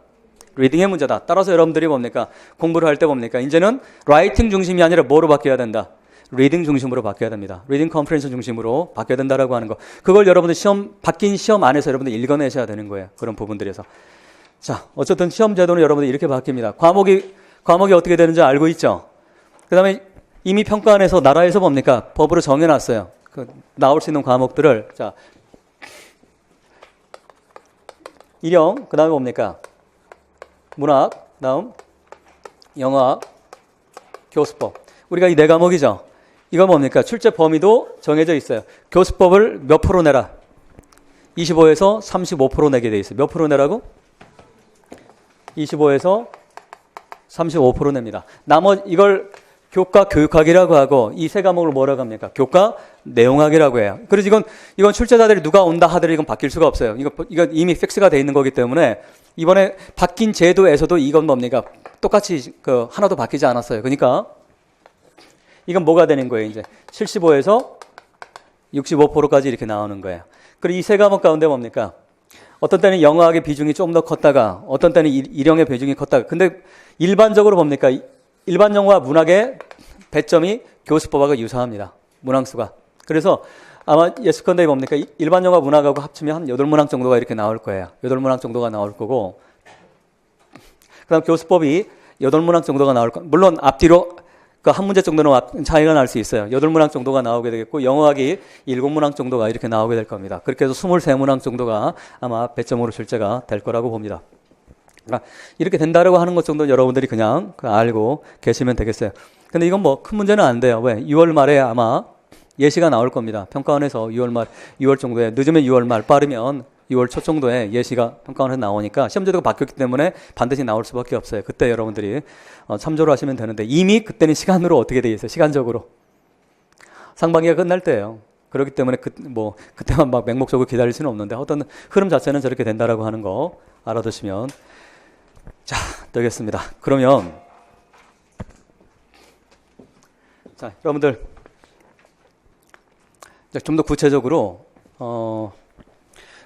리딩의 문제다. 따라서 여러분들이 뭡니까? 공부를 할 때 뭡니까? 이제는 라이팅 중심이 아니라 뭐로 바뀌어야 된다? 리딩 중심으로 바뀌어야 됩니다. 리딩 컴프레hen션 중심으로 바뀌어야 된다라고 하는 거. 그걸 여러분들 바뀐 시험 안에서 여러분들 읽어내셔야 되는 거예요. 그런 부분들에서. 자, 어쨌든 시험 제도는 여러분들 이렇게 바뀝니다. 과목이 어떻게 되는지 알고 있죠? 그 다음에 이미 평가원에서 나라에서 뭡니까? 법으로 정해놨어요. 나올 수 있는 과목들을. 자, 일영, 그 다음에 뭡니까? 문학, 다음 영어학, 교수법. 우리가 이 네 과목이죠. 이거 뭡니까? 출제 범위도 정해져 있어요. 교수법을 몇 프로 내라? 25에서 35% 내게 돼 있어요. 몇 프로 내라고? 25에서 35% 냅니다. 나머지 이걸 교과 교육학이라고 하고 이 세 과목을 뭐라고 합니까? 교과 내용학이라고 해요. 그래서 이건 출제자들이 누가 온다 하더라도 이건 바뀔 수가 없어요. 이거 이미 픽스가 돼 있는 거기 때문에 이번에 바뀐 제도에서도 이건 뭡니까? 똑같이 하나도 바뀌지 않았어요. 그러니까 이건 뭐가 되는 거예요? 이제 75에서 65%까지 이렇게 나오는 거예요. 그리고 이 세 과목 가운데 뭡니까? 어떤 때는 영어학의 비중이 좀 더 컸다가 어떤 때는 일영의 비중이 컸다가 근데 일반적으로 뭡니까? 일반 영어와 문학의 배점이 교수법하고 유사합니다. 문항수가. 그래서 아마 예스컨대 뭡니까? 일반 영어와 문학하고 합치면 한 8문항 정도가 이렇게 나올 거예요. 8문항 정도가 나올 거고 그 다음 교수법이 8문항 정도가 나올 거. 물론 앞뒤로 한 문제 정도는 차이가 날 수 있어요. 8문항 정도가 나오게 되겠고 영어학이 7문항 정도가 이렇게 나오게 될 겁니다. 그렇게 해서 23문항 정도가 아마 배점으로 출제가 될 거라고 봅니다. 이렇게 된다라고 하는 것 정도는 여러분들이 그냥 알고 계시면 되겠어요. 근데 이건 뭐 큰 문제는 안 돼요. 왜? 6월 말에 아마 예시가 나올 겁니다. 평가원에서 6월 정도에 늦으면 6월 말, 빠르면 6월 초 정도에 예시가 평가원에서 나오니까 시험제도가 바뀌었기 때문에 반드시 나올 수밖에 없어요. 그때 여러분들이 참조를 하시면 되는데 이미 그때는 시간으로 어떻게 돼 있어요? 시간적으로 상반기가 끝날 때예요. 그렇기 때문에 그때만 막 맹목적으로 기다릴 수는 없는데 어떤 흐름 자체는 저렇게 된다라고 하는 거 알아두시면 자 되겠습니다. 그러면 자 여러분들 좀 더 구체적으로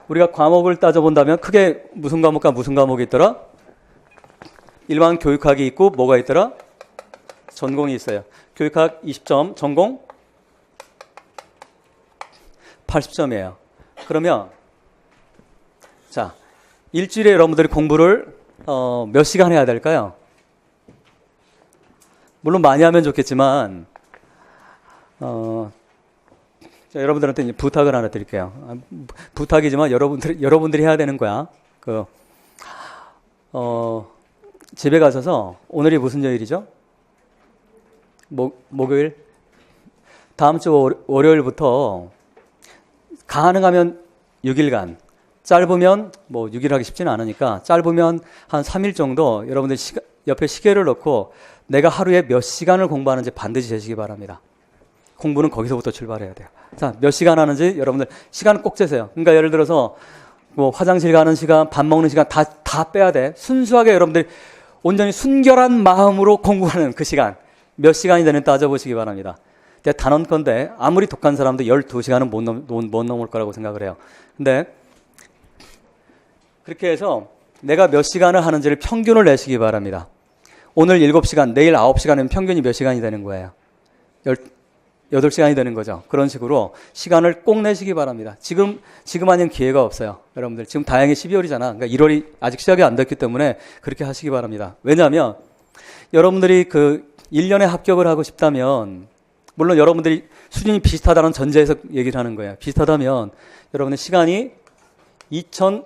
우리가 과목을 따져본다면 크게 무슨 과목과 무슨 과목이 있더라? 일반 교육학이 있고 뭐가 있더라? 전공이 있어요. 교육학 20점, 전공 80점이에요. 그러면 자 일주일에 여러분들이 공부를 몇 시간 해야 될까요? 물론 많이 하면 좋겠지만 여러분들한테 이제 부탁을 하나 드릴게요. 부탁이지만 여러분들이 해야 되는 거야. 집에 가셔서 오늘이 무슨 요일이죠? 목요일? 다음 주 월요일부터 가능하면 6일간 짧으면 6일 하기 쉽지는 않으니까 짧으면 한 3일 정도 여러분들 옆에 시계를 놓고 내가 하루에 몇 시간을 공부하는지 반드시 재시기 바랍니다. 공부는 거기서부터 출발해야 돼요. 자, 몇 시간 하는지 여러분들 시간을 꼭 재세요. 그러니까 예를 들어서 화장실 가는 시간, 밥 먹는 시간 다 빼야 돼. 순수하게 여러분들이 온전히 순결한 마음으로 공부하는 그 시간 몇 시간이 되는지 따져보시기 바랍니다. 단언컨대 아무리 독한 사람도 12시간은 못 넘을 거라고 생각을 해요. 근데 그렇게 해서 내가 몇 시간을 하는지를 평균을 내시기 바랍니다. 오늘 7시간, 내일 9시간이면 평균이 몇 시간이 되는 거예요? 8시간이 되는 거죠. 그런 식으로 시간을 꼭 내시기 바랍니다. 지금 아니면 기회가 없어요. 여러분들 지금 다행히 12월이잖아. 그러니까 1월이 아직 시작이 안 됐기 때문에 그렇게 하시기 바랍니다. 왜냐하면 여러분들이 1년에 합격을 하고 싶다면 물론 여러분들이 수준이 비슷하다는 전제에서 얘기를 하는 거예요. 비슷하다면 여러분의 시간이 1년에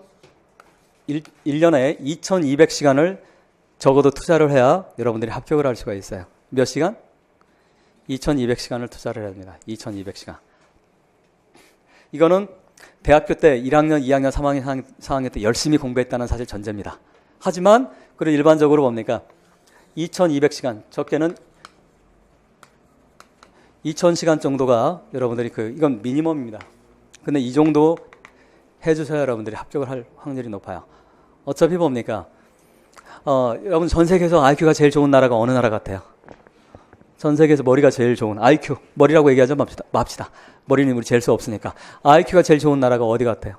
2200시간을 적어도 투자를 해야 여러분들이 합격을 할 수가 있어요. 몇 시간? 2200시간을 투자를 해야 됩니다. 2200시간. 이거는 대학교 때 1학년, 2학년, 3학년, 4학년 때 열심히 공부했다는 사실 전제입니다. 하지만 그리고 일반적으로 뭡니까? 2200시간, 적게는 2000시간 정도가 여러분들이 이건 미니멈입니다. 근데 이 정도 해주셔야 여러분들이 합격을 할 확률이 높아요. 어차피 뭡니까? 여러분 전 세계에서 IQ가 제일 좋은 나라가 어느 나라 같아요? 전 세계에서 머리가 제일 좋은 IQ, 머리라고 얘기하지 맙시다. 머리는 우리 잴 수 없으니까. IQ가 제일 좋은 나라가 어디 같아요?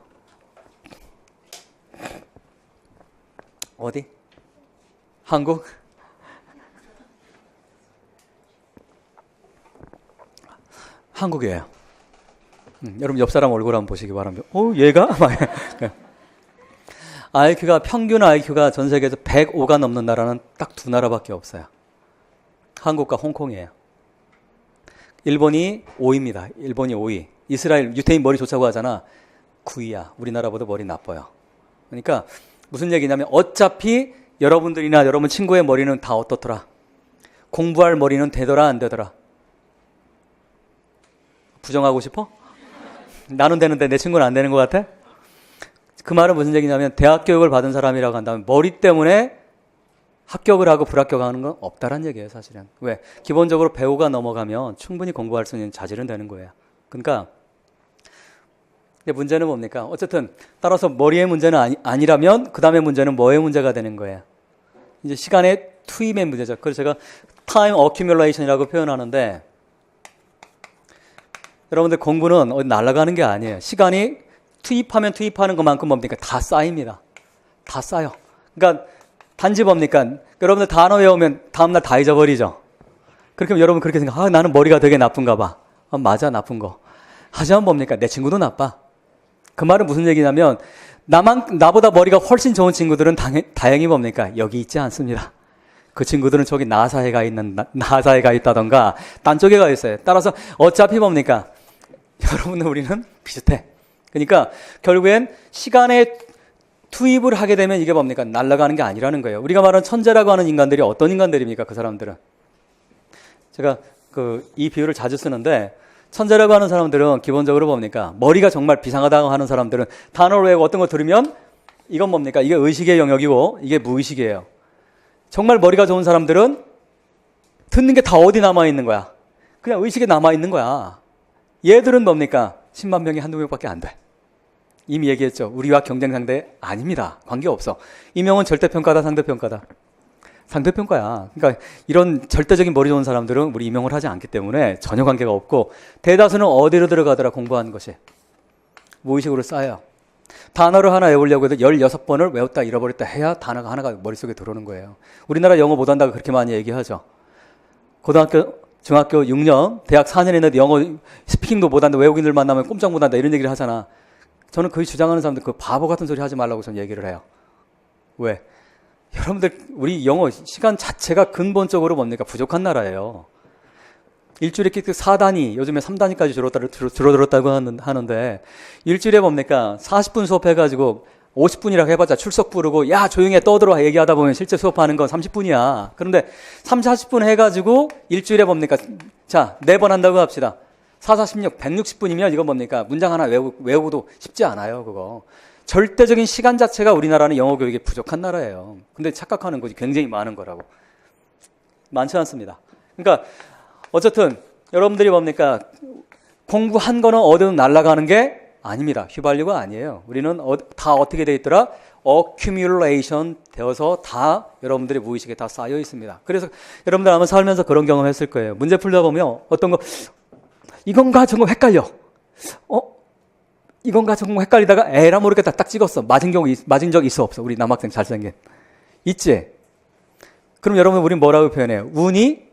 어디? 한국? 한국이에요. 여러분 옆 사람 얼굴 한번 보시기 바랍니다. 얘가? 평균 IQ가 전 세계에서 105가 넘는 나라는 딱 두 나라밖에 없어요. 한국과 홍콩이에요. 일본이 5위입니다. 일본이 5위. 이스라엘, 유태인 머리 좋자고 하잖아. 9위야. 우리나라보다 머리 나빠요. 그러니까 무슨 얘기냐면 어차피 여러분들이나 여러분 친구의 머리는 다 어떻더라? 공부할 머리는 되더라 안 되더라? 부정하고 싶어? 나는 되는데 내 친구는 안 되는 것 같아? 그 말은 무슨 얘기냐면 대학 교육을 받은 사람이라고 한다면 머리 때문에 합격을 하고 불합격하는 건 없다란 얘기예요, 사실은. 왜? 기본적으로 배우가 넘어가면 충분히 공부할 수 있는 자질은 되는 거예요. 그러니까 근데 문제는 뭡니까? 어쨌든 따라서 머리의 문제는 아니라면 그 다음에 문제는 뭐의 문제가 되는 거예요? 이제 시간의 투입의 문제죠. 그래서 제가 time accumulation이라고 표현하는데 여러분들 공부는 어디 날아가는 게 아니에요. 시간이 투입하면 투입하는 것만큼 뭡니까? 다 쌓입니다. 다 쌓여. 그러니까 단지 뭡니까? 여러분들 단어 외우면 다음날 다 잊어버리죠. 그렇게 하면 여러분 그렇게 생각, 나는 머리가 되게 나쁜가 봐. 맞아, 나쁜 거. 하지만 뭡니까? 내 친구도 나빠. 그 말은 무슨 얘기냐면 나보다 머리가 훨씬 좋은 친구들은 다행히 뭡니까? 여기 있지 않습니다. 그 친구들은 저기 나사에 가 있다던가 딴 쪽에 가 있어요. 따라서 어차피 뭡니까? 여러분은 우리는 비슷해. 그러니까 결국엔 시간에 투입을 하게 되면 이게 뭡니까? 날아가는 게 아니라는 거예요. 우리가 말하는 천재라고 하는 인간들이 어떤 인간들입니까? 그 사람들은. 제가 이 비유를 자주 쓰는데 천재라고 하는 사람들은 기본적으로 뭡니까? 머리가 정말 비상하다고 하는 사람들은 단어를 외우고 어떤 거 들으면 이건 뭡니까? 이게 의식의 영역이고 이게 무의식이에요. 정말 머리가 좋은 사람들은 듣는 게 다 어디 남아있는 거야? 그냥 의식에 남아있는 거야. 얘들은 뭡니까? 10만 명이 한두 명밖에 안 돼. 이미 얘기했죠. 우리와 경쟁 상대 아닙니다. 관계없어. 이명은 절대평가다, 상대평가다. 상대평가야. 그러니까 이런 절대적인 머리 좋은 사람들은 우리 임용을 하지 않기 때문에 전혀 관계가 없고 대다수는 어디로 들어가더라? 공부하는 것이. 무의식으로 쌓여요. 단어를 하나 외우려고 해도 16번을 외웠다 잃어버렸다 해야 단어가 하나가 머릿속에 들어오는 거예요. 우리나라 영어 못한다고 그렇게 많이 얘기하죠. 고등학교, 중학교 6년, 대학 4년 했는데 영어 스피킹도 못한다, 외국인들 만나면 꼼짝 못한다 이런 얘기를 하잖아. 저는 그 주장하는 사람들 그 바보 같은 소리 하지 말라고 저는 얘기를 해요. 왜? 여러분들 우리 영어 시간 자체가 근본적으로 뭡니까? 부족한 나라예요. 일주일에 4단위, 요즘에 3단위까지 줄어들었다고 하는데 일주일에 뭡니까? 40분 수업해가지고 50분이라고 해봤자 출석 부르고 야 조용히 해 떠들어 얘기하다 보면 실제 수업하는 건 30분이야. 그런데 40분 해가지고 일주일에 뭡니까? 자, 4번 한다고 합시다. 4, 46, 160분이면 이건 뭡니까? 문장 하나 외우고도 쉽지 않아요, 그거. 절대적인 시간 자체가 우리나라는 영어 교육에 부족한 나라예요. 근데 착각하는 거지. 굉장히 많은 거라고. 많지 않습니다. 그러니까 어쨌든 여러분들이 뭡니까? 공부한 거는 어디든 날아가는 게 아닙니다. 휘발유가 아니에요. 우리는 다 어떻게 돼 있더라? accumulation 되어서 다 여러분들의 무의식에 다 쌓여 있습니다. 그래서 여러분들 아마 살면서 그런 경험했을 거예요. 문제 풀다 보면 어떤 거 이건가 저건 헷갈려. 이건가 저건 헷갈리다가 에라 모르겠다 딱 찍었어. 맞은 적 있어 없어? 우리 남학생 잘생긴. 있지? 그럼 여러분 우린 뭐라고 표현해요? 운이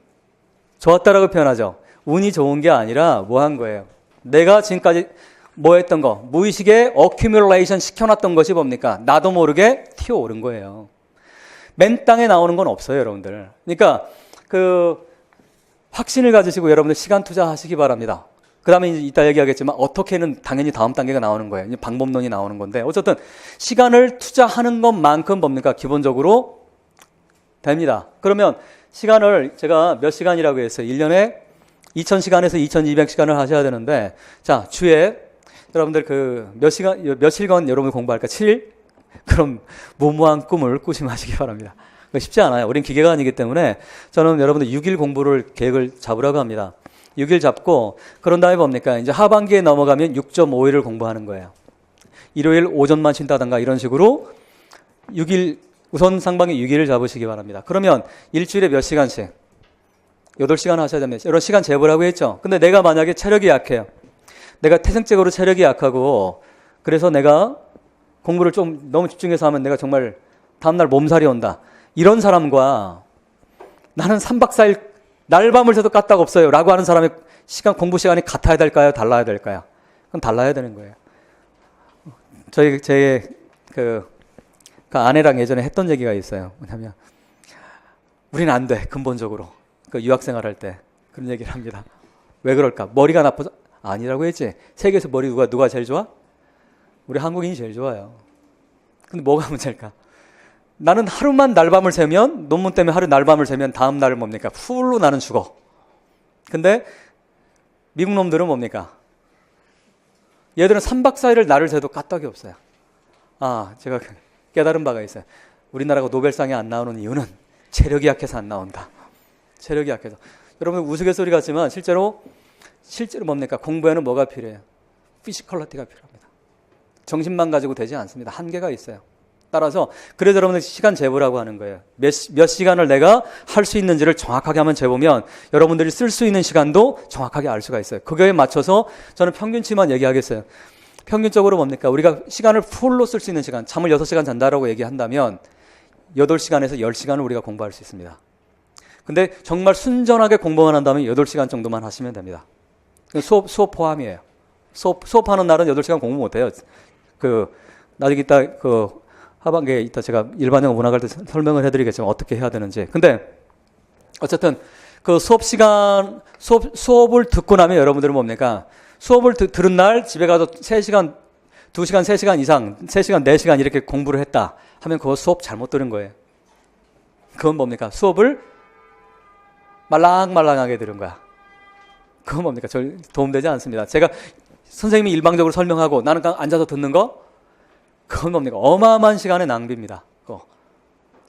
좋았다라고 표현하죠. 운이 좋은 게 아니라 뭐 한 거예요? 내가 지금까지 뭐 했던 거? 무의식에 accumulation 시켜놨던 것이 뭡니까? 나도 모르게 튀어오른 거예요. 맨 땅에 나오는 건 없어요, 여러분들. 그러니까 확신을 가지시고 여러분들 시간 투자하시기 바랍니다. 그 다음에 이따 얘기하겠지만 어떻게는 당연히 다음 단계가 나오는 거예요. 방법론이 나오는 건데 어쨌든 시간을 투자하는 것만큼 뭡니까? 기본적으로 됩니다. 그러면 시간을 제가 몇 시간이라고 했어요? 1년에 2000시간에서 2200시간을 하셔야 되는데 자, 주에 여러분들 며칠간 여러분 공부할까? 7일? 그럼 무모한 꿈을 꾸심하시기 바랍니다. 쉽지 않아요. 우린 기계가 아니기 때문에 저는 여러분들 6일 공부를 계획을 잡으라고 합니다. 6일 잡고 그런 다음에 뭡니까? 이제 하반기에 넘어가면 6.5일을 공부하는 거예요. 일요일 오전만 쉰다든가 이런 식으로 6일 우선 상반기 6일을 잡으시기 바랍니다. 그러면 일주일에 몇 시간씩? 8시간 하셔야 됩니다. 이런 시간 재보라고 했죠. 근데 내가 만약에 체력이 약해요. 내가 태생적으로 체력이 약하고 그래서 내가 공부를 좀 너무 집중해서 하면 내가 정말 다음날 몸살이 온다. 이런 사람과 나는 3박 4일 날밤을 새도 까딱 없어요 라고 하는 사람의 공부 시간이 같아야 될까요? 달라야 될까요? 그럼 달라야 되는 거예요. 제 그 아내랑 예전에 했던 얘기가 있어요. 뭐냐면 우리는 안 돼. 근본적으로. 그 유학생활 할 때 그런 얘기를 합니다. 왜 그럴까? 머리가 나빠서? 아니라고 했지. 세계에서 머리 누가 제일 좋아? 우리 한국인이 제일 좋아요. 근데 뭐가 문제일까? 나는 하루만 날밤을 새면, 논문 때문에 하루 날밤을 새면 다음 날은 뭡니까? 풀로 나는 죽어. 근데 미국 놈들은 뭡니까? 얘들은 3박 4일을 날을 새도 까딱이 없어요. 제가 깨달은 바가 있어요. 우리나라가 노벨상에 안 나오는 이유는 체력이 약해서 안 나온다. 체력이 약해서. 여러분 우스갯소리 같지만 실제로 뭡니까? 공부에는 뭐가 필요해요? 피지컬리티가 필요합니다. 정신만 가지고 되지 않습니다. 한계가 있어요. 따라서 그래서 여러분들 시간 재보라고 하는 거예요. 몇 시간을 내가 할 수 있는지를 정확하게 한번 재보면 여러분들이 쓸 수 있는 시간도 정확하게 알 수가 있어요. 그거에 맞춰서 저는 평균치만 얘기하겠어요. 평균적으로 뭡니까? 우리가 시간을 풀로 쓸 수 있는 시간, 잠을 6시간 잔다라고 얘기한다면 8시간에서 10시간을 우리가 공부할 수 있습니다. 근데 정말 순전하게 공부만 한다면 8시간 정도만 하시면 됩니다. 수업 포함이에요. 수업하는 날은 8시간 공부 못해요. 나중에 이따 하반기에 이따 제가 일반형 문학할 때 설명을 해드리겠지만 어떻게 해야 되는지. 근데 어쨌든 그 수업을 듣고 나면 여러분들은 뭡니까? 수업을 들은 날 집에 가서 3시간, 2시간, 3시간 이상, 3시간, 4시간 이렇게 공부를 했다 하면 그거 수업 잘못 들은 거예요. 그건 뭡니까? 수업을 말랑말랑하게 들은 거야. 그건 뭡니까? 절 도움되지 않습니다. 제가 선생님이 일방적으로 설명하고 나는 그냥 앉아서 듣는 거? 그건 뭡니까? 어마어마한 시간의 낭비입니다.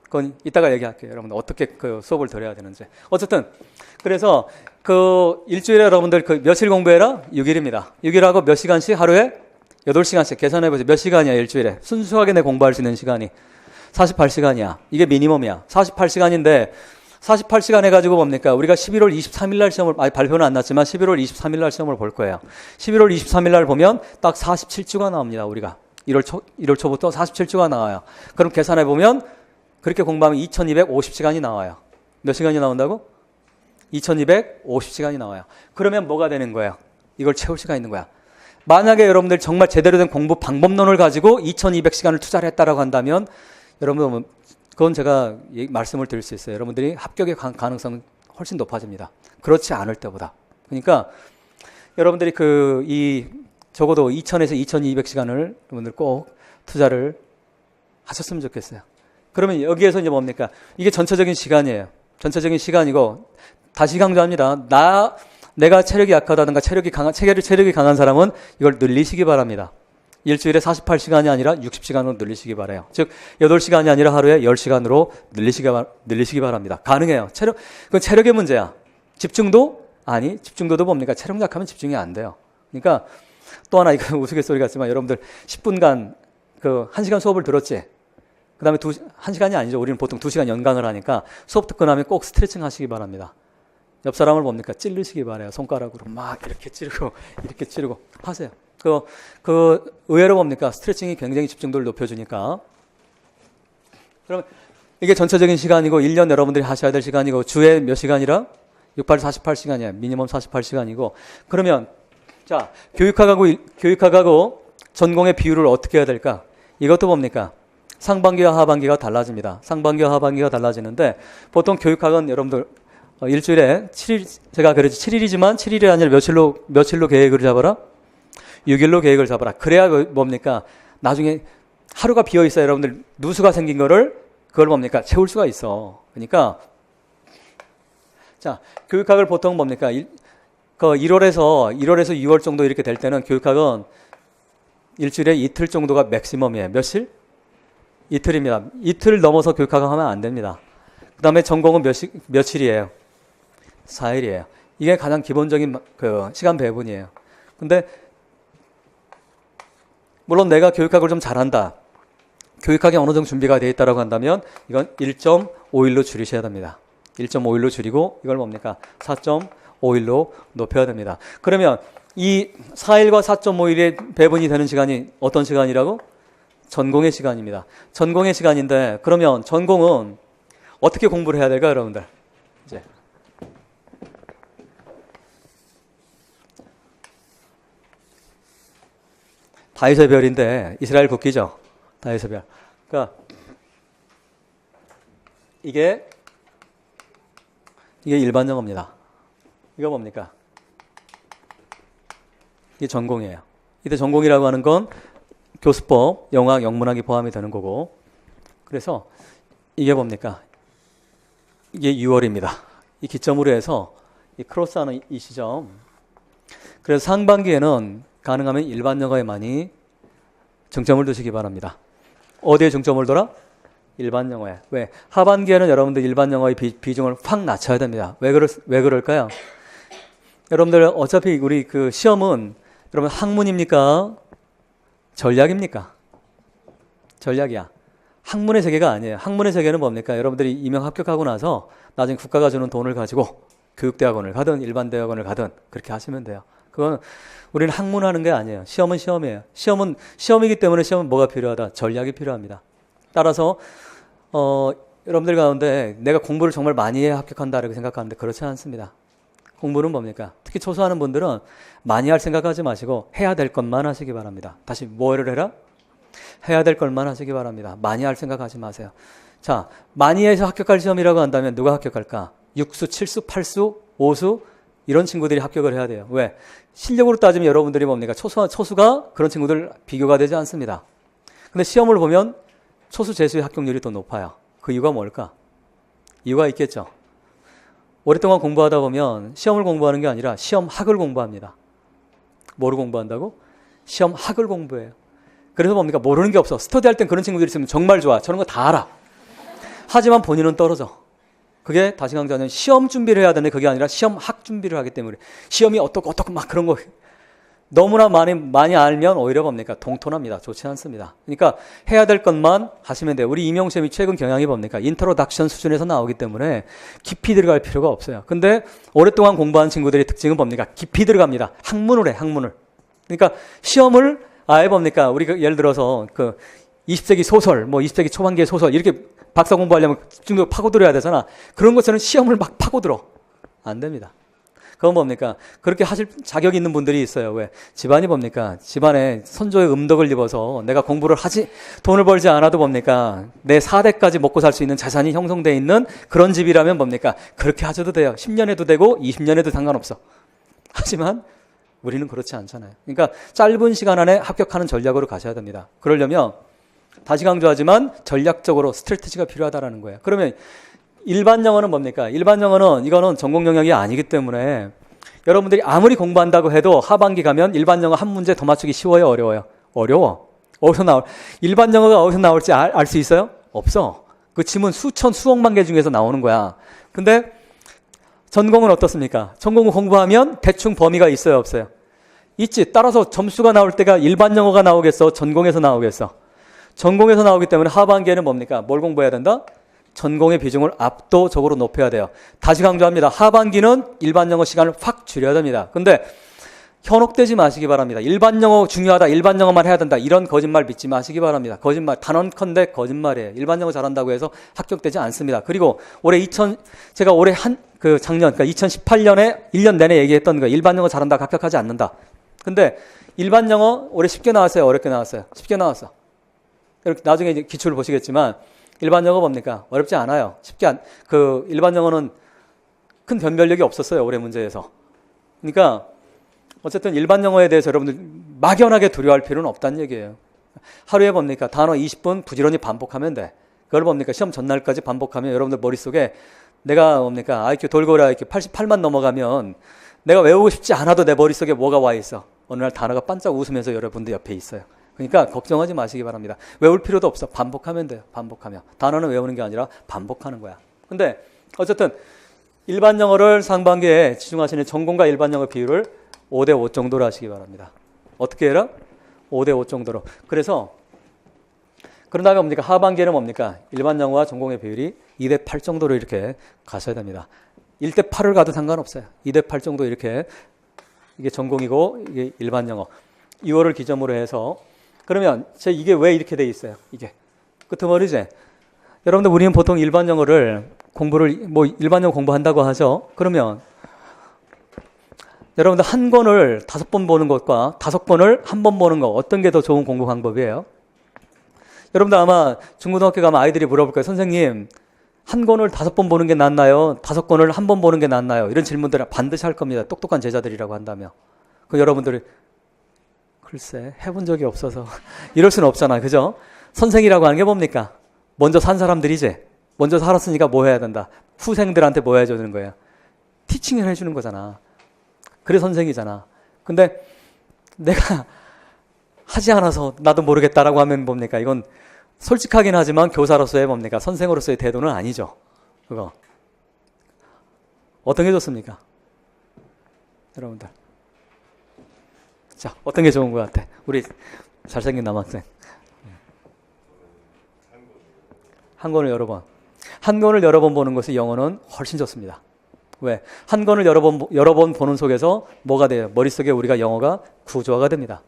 그건 이따가 얘기할게요. 여러분들 어떻게 그 수업을 들어야 되는지. 어쨌든 그래서 그 일주일에 여러분들 그 며칠 공부해라? 6일입니다. 6일하고 몇 시간씩 하루에? 8시간씩 계산해보세요. 몇 시간이야 일주일에? 순수하게 내 공부할 수 있는 시간이 48시간이야. 이게 미니멈이야. 48시간인데 48시간 해가지고 뭡니까? 우리가 11월 23일 날 시험을, 발표는 안 났지만 11월 23일 날 시험을 볼 거예요. 11월 23일 날 보면 딱 47주가 나옵니다. 우리가 1월 초부터 47주가 나와요. 그럼 계산해보면 그렇게 공부하면 2250시간이 나와요. 몇 시간이 나온다고? 2250시간이 나와요. 그러면 뭐가 되는 거예요? 이걸 채울 수가 있는 거야. 만약에 여러분들 정말 제대로 된 공부 방법론을 가지고 2200시간을 투자를 했다라고 한다면 여러분 그건 제가 말씀을 드릴 수 있어요. 여러분들이 합격의 가능성은 훨씬 높아집니다. 그렇지 않을 때보다. 그러니까 여러분들이 적어도 2000에서 2200시간을 여러분들 꼭 투자를 하셨으면 좋겠어요. 그러면 여기에서 이제 뭡니까? 이게 전체적인 시간이에요. 전체적인 시간이고 다시 강조합니다. 내가 체력이 약하다든가 체력이 강한 사람은 이걸 늘리시기 바랍니다. 일주일에 48시간이 아니라 60시간으로 늘리시기 바라요. 즉 8시간이 아니라 하루에 10시간으로 늘리시기 바랍니다. 가능해요. 그건 체력의 문제야. 집중도도 뭡니까? 체력 약하면 집중이 안 돼요. 그러니까 또 하나 이거 우스갯소리 같지만 여러분들 10분간 1시간 수업을 들었지. 그 다음에 1시간이 아니죠. 우리는 보통 2시간 연강을 하니까 수업 듣고 나면 꼭 스트레칭 하시기 바랍니다. 옆 사람을 뭡니까? 찌르시기 바라요. 손가락으로 막 이렇게 찌르고 하세요. 의외로 뭡니까? 스트레칭이 굉장히 집중도를 높여주니까. 그러면 이게 전체적인 시간이고 1년 여러분들이 하셔야 될 시간이고 주에 몇 시간이라? 68, 48시간이야. 미니멈 48시간이고. 그러면 자, 교육학하고 전공의 비율을 어떻게 해야 될까? 이것도 뭡니까? 상반기와 하반기가 달라집니다. 상반기와 하반기가 달라지는데 보통 교육학은 여러분들 일주일에 7일, 제가 그랬지 7일이지만 7일이 아니라 며칠로 계획을 잡아라? 6일로 계획을 잡아라. 그래야 뭡니까? 나중에 하루가 비어 있어야 여러분들 누수가 생긴 그걸 뭡니까? 채울 수가 있어. 그러니까 자, 교육학을 보통 뭡니까? 1월에서 6월 정도 이렇게 될 때는 교육학은 일주일에 이틀 정도가 맥시멈이에요. 며칠? 이틀입니다. 이틀 넘어서 교육학을 하면 안 됩니다. 그 다음에 전공은 며칠이에요? 4일이에요. 이게 가장 기본적인 시간 배분이에요. 근데 물론 내가 교육학을 좀 잘한다. 교육학이 어느 정도 준비가 되어 있다고 한다면 이건 1.5일로 줄이셔야 됩니다. 1.5일로 줄이고 이걸 뭡니까? 4.5일로 높여야 됩니다. 그러면 이 4일과 4.5일의 배분이 되는 시간이 어떤 시간이라고? 전공의 시간입니다. 전공의 시간인데 그러면 전공은 어떻게 공부를 해야 될까요, 여러분들? 이제 다윗의 별인데 이스라엘 국기죠. 다윗의 별. 그러니까 이게 일반 영어입니다. 이거 뭡니까? 이게 전공이에요. 이때 전공이라고 하는 건 교수법, 영학, 영문학이 포함이 되는 거고, 그래서 이게 뭡니까? 이게 6월입니다. 이 기점으로 해서 이 크로스하는 이 시점. 그래서 상반기에는 가능하면 일반 영어에 많이 중점을 두시기 바랍니다. 어디에 중점을 둬라? 일반 영어에. 왜? 하반기에는 여러분들 일반 영어의 비중을 확 낮춰야 됩니다. 왜 그럴까요? 여러분들 어차피 우리 그 시험은 여러분 학문입니까? 전략입니까? 전략이야. 학문의 세계가 아니에요. 학문의 세계는 뭡니까? 여러분들이 임용 합격하고 나서 나중에 국가가 주는 돈을 가지고 교육대학원을 가든 일반 대학원을 가든 그렇게 하시면 돼요. 그건 우리는 학문하는 게 아니에요. 시험은 시험이에요. 시험은 시험이기 때문에 시험은 뭐가 필요하다? 전략이 필요합니다. 따라서 여러분들 가운데 내가 공부를 정말 많이 해야 합격한다라고 생각하는데 그렇지 않습니다. 공부는 뭡니까? 특히 초수하는 분들은 많이 할 생각하지 마시고 해야 될 것만 하시기 바랍니다. 다시 뭐를 해라? 해야 될 것만 하시기 바랍니다. 많이 할 생각하지 마세요. 자, 많이 해서 합격할 시험이라고 한다면 누가 합격할까? 6수, 7수, 8수, 5수 이런 친구들이 합격을 해야 돼요. 왜? 실력으로 따지면 여러분들이 뭡니까? 초수가 그런 친구들 비교가 되지 않습니다. 근데 시험을 보면 초수, 재수의 합격률이 더 높아요. 그 이유가 뭘까? 이유가 있겠죠. 오랫동안 공부하다 보면 시험을 공부하는 게 아니라 시험학을 공부합니다. 뭐를 공부한다고? 시험학을 공부해요. 그래서 뭡니까? 모르는 게 없어. 스터디 할 땐 그런 친구들이 있으면 정말 좋아. 저런 거 다 알아. 하지만 본인은 떨어져. 그게 다시 강조하면 시험 준비를 해야 되는데 그게 아니라 시험학 준비를 하기 때문에 시험이 어떻고 막 그런 거 너무나 많이 알면 오히려 뭡니까? 동토납니다. 좋지 않습니다. 그러니까 해야 될 것만 하시면 돼요. 우리 임용시험이 최근 경향이 뭡니까? 인트로덕션 수준에서 나오기 때문에 깊이 들어갈 필요가 없어요. 근데 오랫동안 공부한 친구들의 특징은 뭡니까? 깊이 들어갑니다. 학문을 해, 학문을. 그러니까 시험을 아예 뭡니까? 우리가 예를 들어서 그 20세기 소설, 뭐 20세기 초반기의 소설 이렇게 박사 공부하려면 집중도 파고들어야 되잖아. 그런 것처럼 시험을 막 파고들어. 안 됩니다. 그건 뭡니까? 그렇게 하실 자격이 있는 분들이 있어요. 왜? 집안이 뭡니까? 집안에 선조의 음덕을 입어서 내가 공부를 돈을 벌지 않아도 뭡니까? 내 4대까지 먹고 살 수 있는 자산이 형성되어 있는 그런 집이라면 뭡니까? 그렇게 하셔도 돼요. 10년 해도 되고 20년 해도 상관없어. 하지만 우리는 그렇지 않잖아요. 그러니까 짧은 시간 안에 합격하는 전략으로 가셔야 됩니다. 그러려면 다시 강조하지만 전략적으로 스트래티지가 필요하다라는 거예요. 그러면 일반 영어는 뭡니까? 일반 영어는 이거는 전공 영역이 아니기 때문에 여러분들이 아무리 공부한다고 해도 하반기 가면 일반 영어 한 문제 더 맞추기 쉬워요? 어려워요? 어려워. 일반 영어가 어디서 나올지 알 수 있어요? 없어. 그 지문 수천, 수억만 개 중에서 나오는 거야. 근데 전공은 어떻습니까? 전공을 공부하면 대충 범위가 있어요? 없어요? 있지. 따라서 점수가 나올 때가 일반 영어가 나오겠어? 전공에서 나오겠어? 전공에서 나오기 때문에 하반기에는 뭡니까? 뭘 공부해야 된다? 전공의 비중을 압도적으로 높여야 돼요. 다시 강조합니다. 하반기는 일반 영어 시간을 확 줄여야 됩니다. 근데 현혹되지 마시기 바랍니다. 일반 영어 중요하다. 일반 영어만 해야 된다. 이런 거짓말 믿지 마시기 바랍니다. 거짓말. 단언컨대 거짓말이에요. 일반 영어 잘한다고 해서 합격되지 않습니다. 그리고 제가 올해 작년, 그러니까 2018년에 1년 내내 얘기했던 거, 일반 영어 잘한다. 합격하지 않는다. 근데 일반 영어 올해 쉽게 나왔어요? 어렵게 나왔어요? 쉽게 나왔어. 이렇게 나중에 이제 기출을 보시겠지만 일반 영어 뭡니까? 어렵지 않아요. 일반 영어는 큰 변별력이 없었어요. 올해 문제에서. 그러니까 어쨌든 일반 영어에 대해서 여러분들 막연하게 두려워할 필요는 없다는 얘기예요. 하루에 뭡니까? 단어 20분 부지런히 반복하면 돼. 그걸 뭡니까? 시험 전날까지 반복하면 여러분들 머릿속에 내가 뭡니까? IQ 돌고래 IQ 88만 넘어가면 내가 외우고 싶지 않아도 내 머릿속에 뭐가 와 있어? 어느 날 단어가 반짝 웃으면서 여러분들 옆에 있어요. 그러니까 걱정하지 마시기 바랍니다. 외울 필요도 없어. 반복하면 돼요. 반복하면. 단어는 외우는 게 아니라 반복하는 거야. 근데 어쨌든 일반 영어를 상반기에 치중하시는 전공과 일반 영어 비율을 5대5 정도로 하시기 바랍니다. 어떻게 해라? 5대5 정도로. 그래서 그런 다음에 뭡니까? 하반기에는 뭡니까? 일반 영어와 전공의 비율이 2대8 정도로 이렇게 가셔야 됩니다. 1대8을 가도 상관없어요. 2대8 정도 이렇게 이게 전공이고 이게 일반 영어. 2월을 기점으로 해서 그러면 이게 왜 이렇게 돼 있어요? 이게 끄트머리지. 여러분들 우리는 보통 일반 영어를 일반 영어 공부한다고 하죠. 그러면 여러분들 한 권을 5번 보는 것과 5번을 한 번 보는 것 어떤 게 더 좋은 공부 방법이에요? 여러분들 아마 중고등학교 가면 아이들이 물어볼 거예요. 선생님, 한 권을 5번 보는 게 낫나요? 5권을 한 번 보는 게 낫나요? 이런 질문들을 반드시 할 겁니다. 똑똑한 제자들이라고 한다면. 그 여러분들이 글쎄 해본 적이 없어서 이럴 수는 없잖아. 그죠? 선생이라고 하는 게 뭡니까? 먼저 산 사람들이지. 먼저 살았으니까 뭐 해야 된다. 후생들한테 뭐 해줘야 되는 거야. 티칭을 해주는 거잖아. 그래 선생이잖아. 근데 내가 하지 않아서 나도 모르겠다라고 하면 뭡니까? 이건 솔직하긴 하지만 교사로서의 뭡니까? 선생으로서의 태도는 아니죠. 그거. 어떤 게 좋습니까? 여러분들. 자, 어떤 게 좋은 것 같아? 우리 잘생긴 남학생. 한 권을 여러 번. 한 권을 여러 번 보는 것이 영어는 훨씬 좋습니다. 왜? 한 권을 여러 번 보는 속에서 뭐가 돼요? 머릿속에 우리가 영어가 구조화가 됩니다.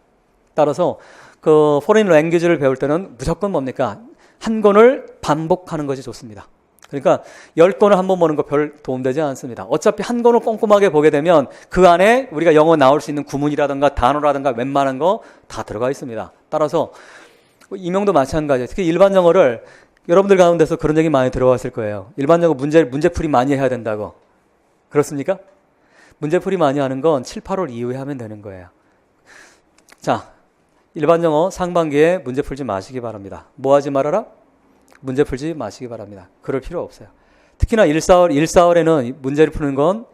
따라서 그 포레인 랭귀지를 배울 때는 무조건 뭡니까? 한 권을 반복하는 것이 좋습니다. 그러니까 10권을 한 번 보는 거 별 도움되지 않습니다. 어차피 한 권을 꼼꼼하게 보게 되면 그 안에 우리가 영어 나올 수 있는 구문이라든가 단어라든가 웬만한 거 다 들어가 있습니다. 따라서 임용도 마찬가지예요. 특히 일반 영어를 여러분들 가운데서 그런 얘기 많이 들어왔을 거예요. 일반 영어 문제풀이 많이 해야 된다고. 그렇습니까? 문제풀이 많이 하는 건 7, 8월 이후에 하면 되는 거예요. 자, 일반 영어 상반기에 문제 풀지 마시기 바랍니다. 뭐 하지 말아라? 문제 풀지 마시기 바랍니다. 그럴 필요 없어요. 특히나 1, 4월에는 문제를 푸는 건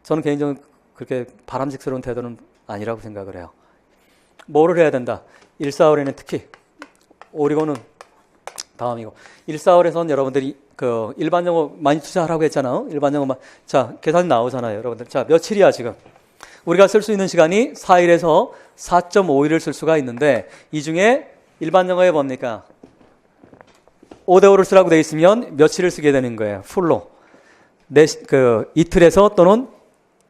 저는 개인적으로 그렇게 바람직스러운 태도는 아니라고 생각을 해요. 뭐를 해야 된다? 1, 4월에는 특히 오리고는 다음이고 1, 4월에서는 여러분들이 그 일반 영어 많이 투자하라고 했잖아요. 일반 영어만. 자, 계산이 나오잖아요, 여러분들. 자, 며칠이야 지금? 우리가 쓸 수 있는 시간이 4일에서 4.5일을 쓸 수가 있는데 이 중에 일반 영어에 뭡니까? 5대5를 쓰라고 되어 있으면 며칠을 쓰게 되는 거예요. 풀로. 이틀에서 또는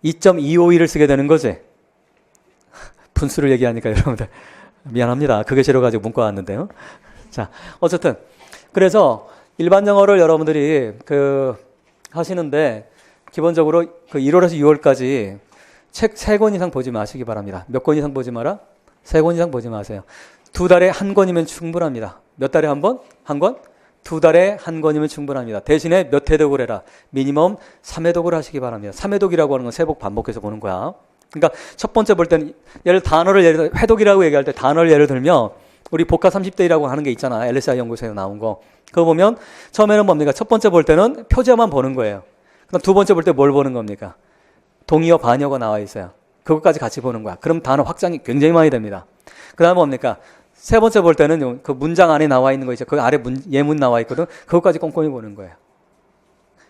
2.25일을 쓰게 되는 거지. 분수를 얘기하니까 여러분들 미안합니다. 그게 싫어가지고 문과 왔는데요. 자, 어쨌든 그래서 일반 영어를 여러분들이 하시는데 기본적으로 1월에서 6월까지 책 3권 이상 보지 마시기 바랍니다. 몇 권 이상 보지 마라? 3권 이상 보지 마세요. 2달에 한 권이면 충분합니다. 몇 달에 한 번? 한 권? 2달에 한 권이면 충분합니다. 대신에 몇 회독을 해라? 미니멈 3회독을 하시기 바랍니다. 3회독이라고 하는 건 3복 반복해서 보는 거야. 그러니까 첫 번째 볼 때는 예를 회독이라고 얘기할 때 단어를 예를 들면 우리 복화 30대이라고 하는 게 있잖아. LSI 연구소에서 나온 거. 그거 보면 처음에는 뭡니까? 첫 번째 볼 때는 표제만 보는 거예요. 그럼 두 번째 볼 때 뭘 보는 겁니까? 동의어, 반의어가 나와 있어요. 그것까지 같이 보는 거야. 그럼 단어 확장이 굉장히 많이 됩니다. 그 다음에 뭡니까? 세 번째 볼 때는 그 문장 안에 나와 있는 거 있죠. 그 아래 예문 나와 있거든. 그것까지 꼼꼼히 보는 거예요.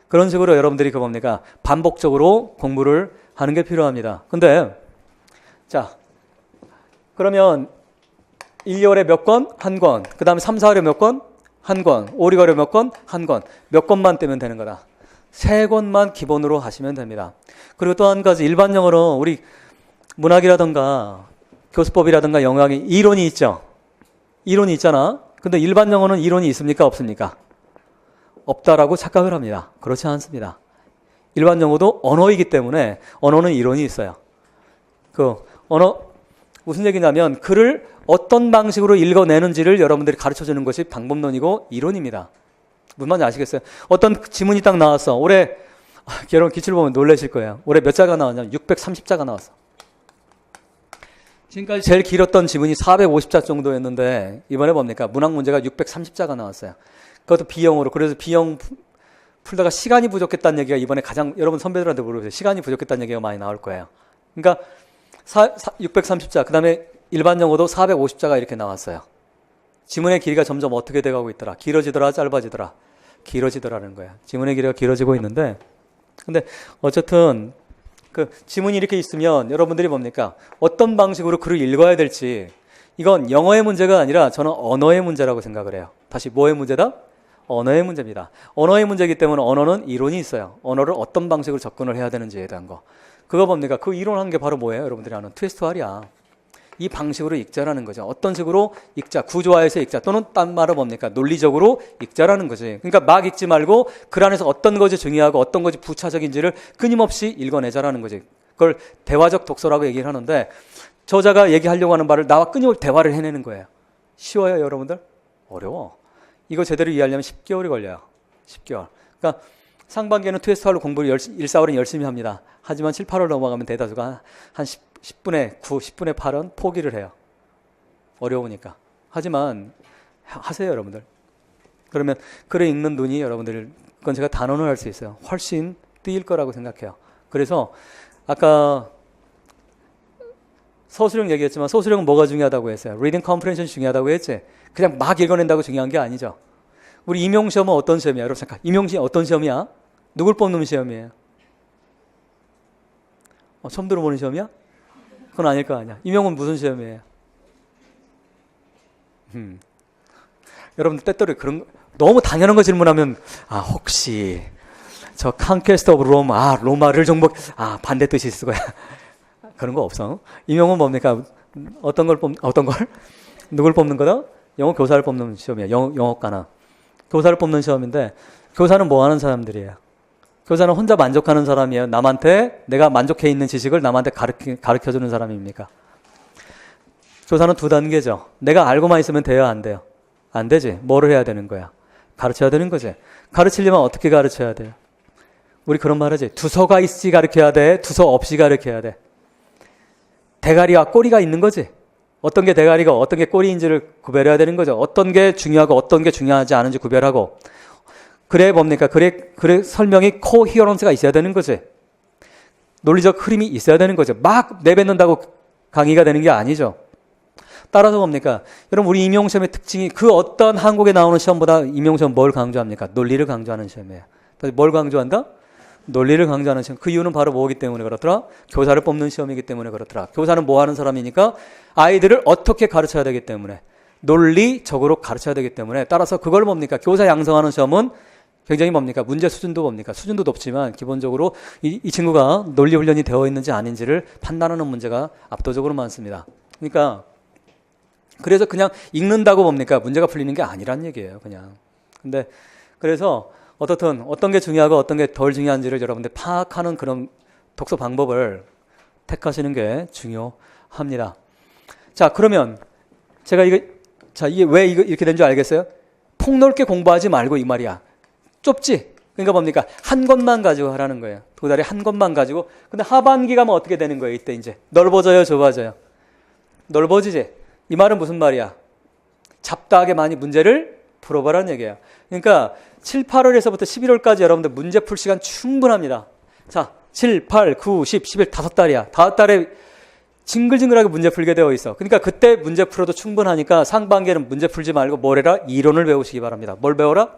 그런 식으로 여러분들이 그 뭡니까? 반복적으로 공부를 하는 게 필요합니다. 근데, 자, 그러면 1, 2월에 몇 권? 한 권. 그 다음에 3, 4월에 몇 권? 한 권. 5, 6월에 몇 권? 한 권. 몇 권만 떼면 되는 거다. 3권만 기본으로 하시면 됩니다. 그리고 또 한 가지 일반 영어로 우리 문학이라든가 교수법이라든가 영어학에 이론이 있죠. 이론이 있잖아. 근데 일반 영어는 이론이 있습니까? 없습니까? 없다라고 착각을 합니다. 그렇지 않습니다. 일반 영어도 언어이기 때문에 언어는 이론이 있어요. 무슨 얘기냐면 글을 어떤 방식으로 읽어내는지를 여러분들이 가르쳐주는 것이 방법론이고 이론입니다. 무슨 말인지 아시겠어요? 어떤 지문이 딱 나왔어. 올해 여러분 기출 보면 놀라실 거예요. 올해 몇 자가 나왔냐면 630자가 나왔어. 지금까지 제일 길었던 지문이 450자 정도였는데 이번에 뭡니까? 문학 문제가 630자가 나왔어요. 그것도 B형으로. 그래서 B형 풀다가 시간이 부족했다는 얘기가 이번에 가장 여러분 선배들한테 물어보세요. 시간이 부족했다는 얘기가 많이 나올 거예요. 그러니까 630자 그 다음에 일반 영어도 450자가 이렇게 나왔어요. 지문의 길이가 점점 어떻게 돼가고 있더라. 길어지더라 짧아지더라. 길어지더라는 거야. 지문의 길이가 길어지고 있는데 근데 어쨌든 그 지문이 이렇게 있으면 여러분들이 뭡니까? 어떤 방식으로 글을 읽어야 될지 이건 영어의 문제가 아니라 저는 언어의 문제라고 생각을 해요. 다시 뭐의 문제다? 언어의 문제입니다. 언어의 문제이기 때문에 언어는 이론이 있어요. 언어를 어떤 방식으로 접근을 해야 되는지에 대한 거. 그거 뭡니까? 그 이론하는 게 바로 뭐예요? 여러분들이 아는 트위스트활이야. 이 방식으로 읽자라는 거죠. 어떤 식으로 읽자, 구조화해서 읽자 또는 딴 말은 뭡니까? 논리적으로 읽자라는 거지. 그러니까 막 읽지 말고 글 안에서 어떤 것이 중요하고 어떤 것이 부차적인지를 끊임없이 읽어내자라는 거지. 그걸 대화적 독서라고 얘기를 하는데 저자가 얘기하려고 하는 바를 나와 끊임없이 대화를 해내는 거예요. 쉬워요, 여러분들? 어려워. 이거 제대로 이해하려면 10개월이 걸려요. 10개월. 그러니까 상반기에는 TS4로 공부를 1, 4월은 열심히 합니다. 하지만 7, 8월 넘어가면 대다수가 한 10분의 9, 10분의 8은 포기를 해요. 어려우니까. 하지만 하세요, 여러분들. 그러면 글을 읽는 눈이 여러분들, 그건 제가 단언을 할 수 있어요. 훨씬 뜨일 거라고 생각해요. 그래서 아까 서술형 얘기했지만 서술형은 뭐가 중요하다고 했어요? Reading Comprehension 중요하다고 했지? 그냥 막 읽어낸다고 중요한 게 아니죠. 우리 임용시험은 어떤 시험이야? 여러분 잠깐, 임용시험 어떤 시험이야? 누굴 뽑는 시험이에요? 처음 들어보는 시험이야? 그건 아닐 거 아니야. 임용은 무슨 시험이에요? 여러분들 때때로 그런 너무 당연한 거 질문하면 혹시 저 Conquest of Rome 로마를 정복 반대 뜻이 있을 거야. 그런 거 없어. 임용은 뭡니까? 누굴 뽑는 거다? 영어 교사를 뽑는 시험이야. 영어과나 교사를 뽑는 시험인데 교사는 뭐 하는 사람들이에요? 교사는 혼자 만족하는 사람이에요. 남한테 내가 만족해 있는 지식을 남한테 가르쳐 주는 사람입니까? 교사는 두 단계죠. 내가 알고만 있으면 돼요, 안 돼요? 안 되지. 뭐를 해야 되는 거야? 가르쳐야 되는 거지. 가르치려면 어떻게 가르쳐야 돼요? 우리 그런 말 하지. 두서가 있이 가르쳐야 돼. 두서 없이 가르쳐야 돼. 대가리와 꼬리가 있는 거지. 어떤 게 대가리가 어떤 게 꼬리인지를 구별해야 되는 거죠. 어떤 게 중요하고 어떤 게 중요하지 않은지 구별하고. 그래 뭡니까? 그래 설명이 코히어런스가 있어야 되는 거지. 논리적 흐름이 있어야 되는 거죠. 막 내뱉는다고 강의가 되는 게 아니죠. 따라서 뭡니까? 여러분 우리 임용시험의 특징이 그 어떤 한국에 나오는 시험보다 임용시험 뭘 강조합니까? 논리를 강조하는 시험이에요. 뭘 강조한다? 논리를 강조하는 시험. 그 이유는 바로 뭐기 때문에 그렇더라? 교사를 뽑는 시험이기 때문에 그렇더라. 교사는 뭐 하는 사람이니까 아이들을 어떻게 가르쳐야 되기 때문에 논리적으로 가르쳐야 되기 때문에 따라서 그걸 뭡니까? 교사 양성하는 시험은 굉장히 뭡니까? 문제 수준도 뭡니까? 수준도 높지만 기본적으로 이 친구가 논리 훈련이 되어 있는지 아닌지를 판단하는 문제가 압도적으로 많습니다. 그러니까 그래서 그냥 읽는다고 뭡니까? 문제가 풀리는 게 아니란 얘기예요, 그냥. 근데 그래서 어떻든 어떤 게 중요하고 어떤 게 덜 중요한지를 여러분들 파악하는 그런 독서 방법을 택하시는 게 중요합니다. 자, 그러면 제가 이게 왜 이렇게 된 줄 알겠어요? 폭넓게 공부하지 말고 이 말이야. 좁지? 그러니까 뭡니까? 한 권만 가지고 하라는 거예요. 도달에 한 권만 가지고. 근데 하반기 가면 어떻게 되는 거예요? 이때 이제 넓어져요, 좁아져요? 넓어지지? 이 말은 무슨 말이야? 잡다하게 많이 문제를 풀어보라는 얘기예요. 그러니까 7, 8월에서부터 11월까지 여러분들 문제 풀 시간 충분합니다. 자, 7, 8, 9, 10, 11 다섯 달이야. 다섯 달에 징글징글하게 문제 풀게 되어 있어. 그러니까 그때 문제 풀어도 충분하니까 상반기에는 문제 풀지 말고 뭘 해라? 이론을 배우시기 바랍니다. 뭘 배워라?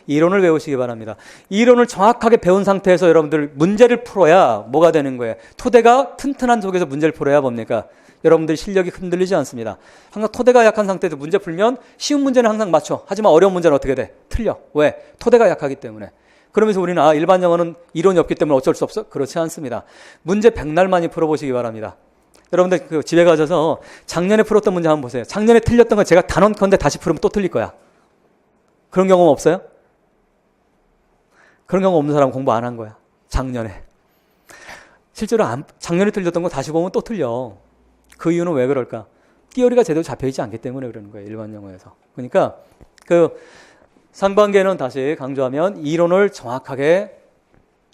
이론을 배우시기 바랍니다. 이론을 정확하게 배운 상태에서 여러분들 문제를 풀어야 뭐가 되는 거예요? 토대가 튼튼한 속에서 문제를 풀어야 뭡니까? 여러분들 실력이 흔들리지 않습니다. 항상 토대가 약한 상태에서 문제 풀면 쉬운 문제는 항상 맞춰. 하지만 어려운 문제는 어떻게 돼? 틀려. 왜? 토대가 약하기 때문에. 그러면서 우리는 일반 영어는 이론이 없기 때문에 어쩔 수 없어? 그렇지 않습니다. 문제 100날 많이 풀어보시기 바랍니다. 여러분들 그 집에 가셔서 작년에 풀었던 문제 한번 보세요. 작년에 틀렸던 거 제가 단언컨대 다시 풀으면 또 틀릴 거야. 그런 경험 없어요? 그런 경험 없는 사람은 공부 안 한 거야. 작년에. 실제로 작년에 틀렸던 거 다시 보면 또 틀려. 그 이유는 왜 그럴까? 띠어리가 제대로 잡혀있지 않기 때문에 그러는 거예요. 일반 영어에서. 그러니까 그 상반기에는 다시 강조하면 이론을 정확하게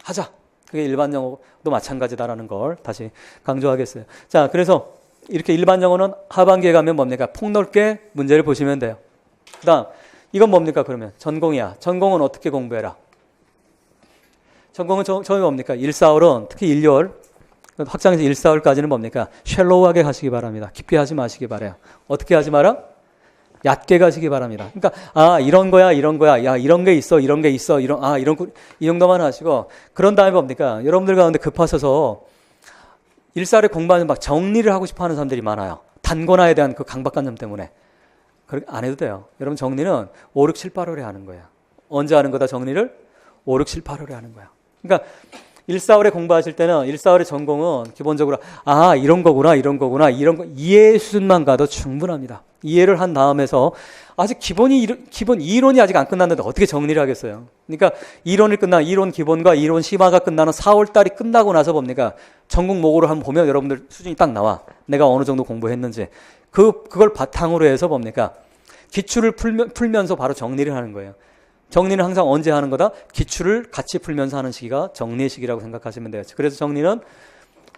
하자. 그게 일반 영어도 마찬가지다라는 걸 다시 강조하겠어요. 자, 그래서 이렇게 일반 영어는 하반기에 가면 뭡니까? 폭넓게 문제를 보시면 돼요. 그 다음, 이건 뭡니까? 그러면 전공이야. 전공은 어떻게 공부해라? 전공은 처음에 뭡니까? 1, 4월은 특히 1, 2월 확장해서 1, 4월까지는 뭡니까? 쉘로우하게 하시기 바랍니다. 깊게 하지 마시기 바라요. 어떻게 하지 마라? 얕게 가시기 바랍니다. 그러니까 이런 거야, 야 이런 게 있어, 이런 게 있어, 이 정도만 하시고 그런 다음에 뭡니까? 여러분들 가운데 급하셔서 1, 4월에 공부하는 막 정리를 하고 싶어하는 사람들이 많아요. 단권화에 대한 그 강박관념 때문에 그렇게 안 해도 돼요. 여러분 정리는 5, 6, 7, 8월에 하는 거예요. 언제 하는 거다 정리를? 5, 6, 7, 8월에 하는 거야. 그러니까 1, 4월에 공부하실 때는 1, 4월의 전공은 기본적으로 이런 거구나 이런 거 이해 수준만 가도 충분합니다. 이해를 한 다음에서 아직 기본 이론이 아직 안 끝났는데 어떻게 정리를 하겠어요? 그러니까 이론 기본과 이론 심화가 끝나는 4월 달이 끝나고 나서 뭡니까? 전공 모고를 한번 보면 여러분들 수준이 딱 나와. 내가 어느 정도 공부했는지. 그걸 바탕으로 해서 뭡니까? 기출을 풀면서 바로 정리를 하는 거예요. 정리는 항상 언제 하는 거다? 기출을 같이 풀면서 하는 시기가 정리의 시기라고 생각하시면 돼요. 그래서 정리는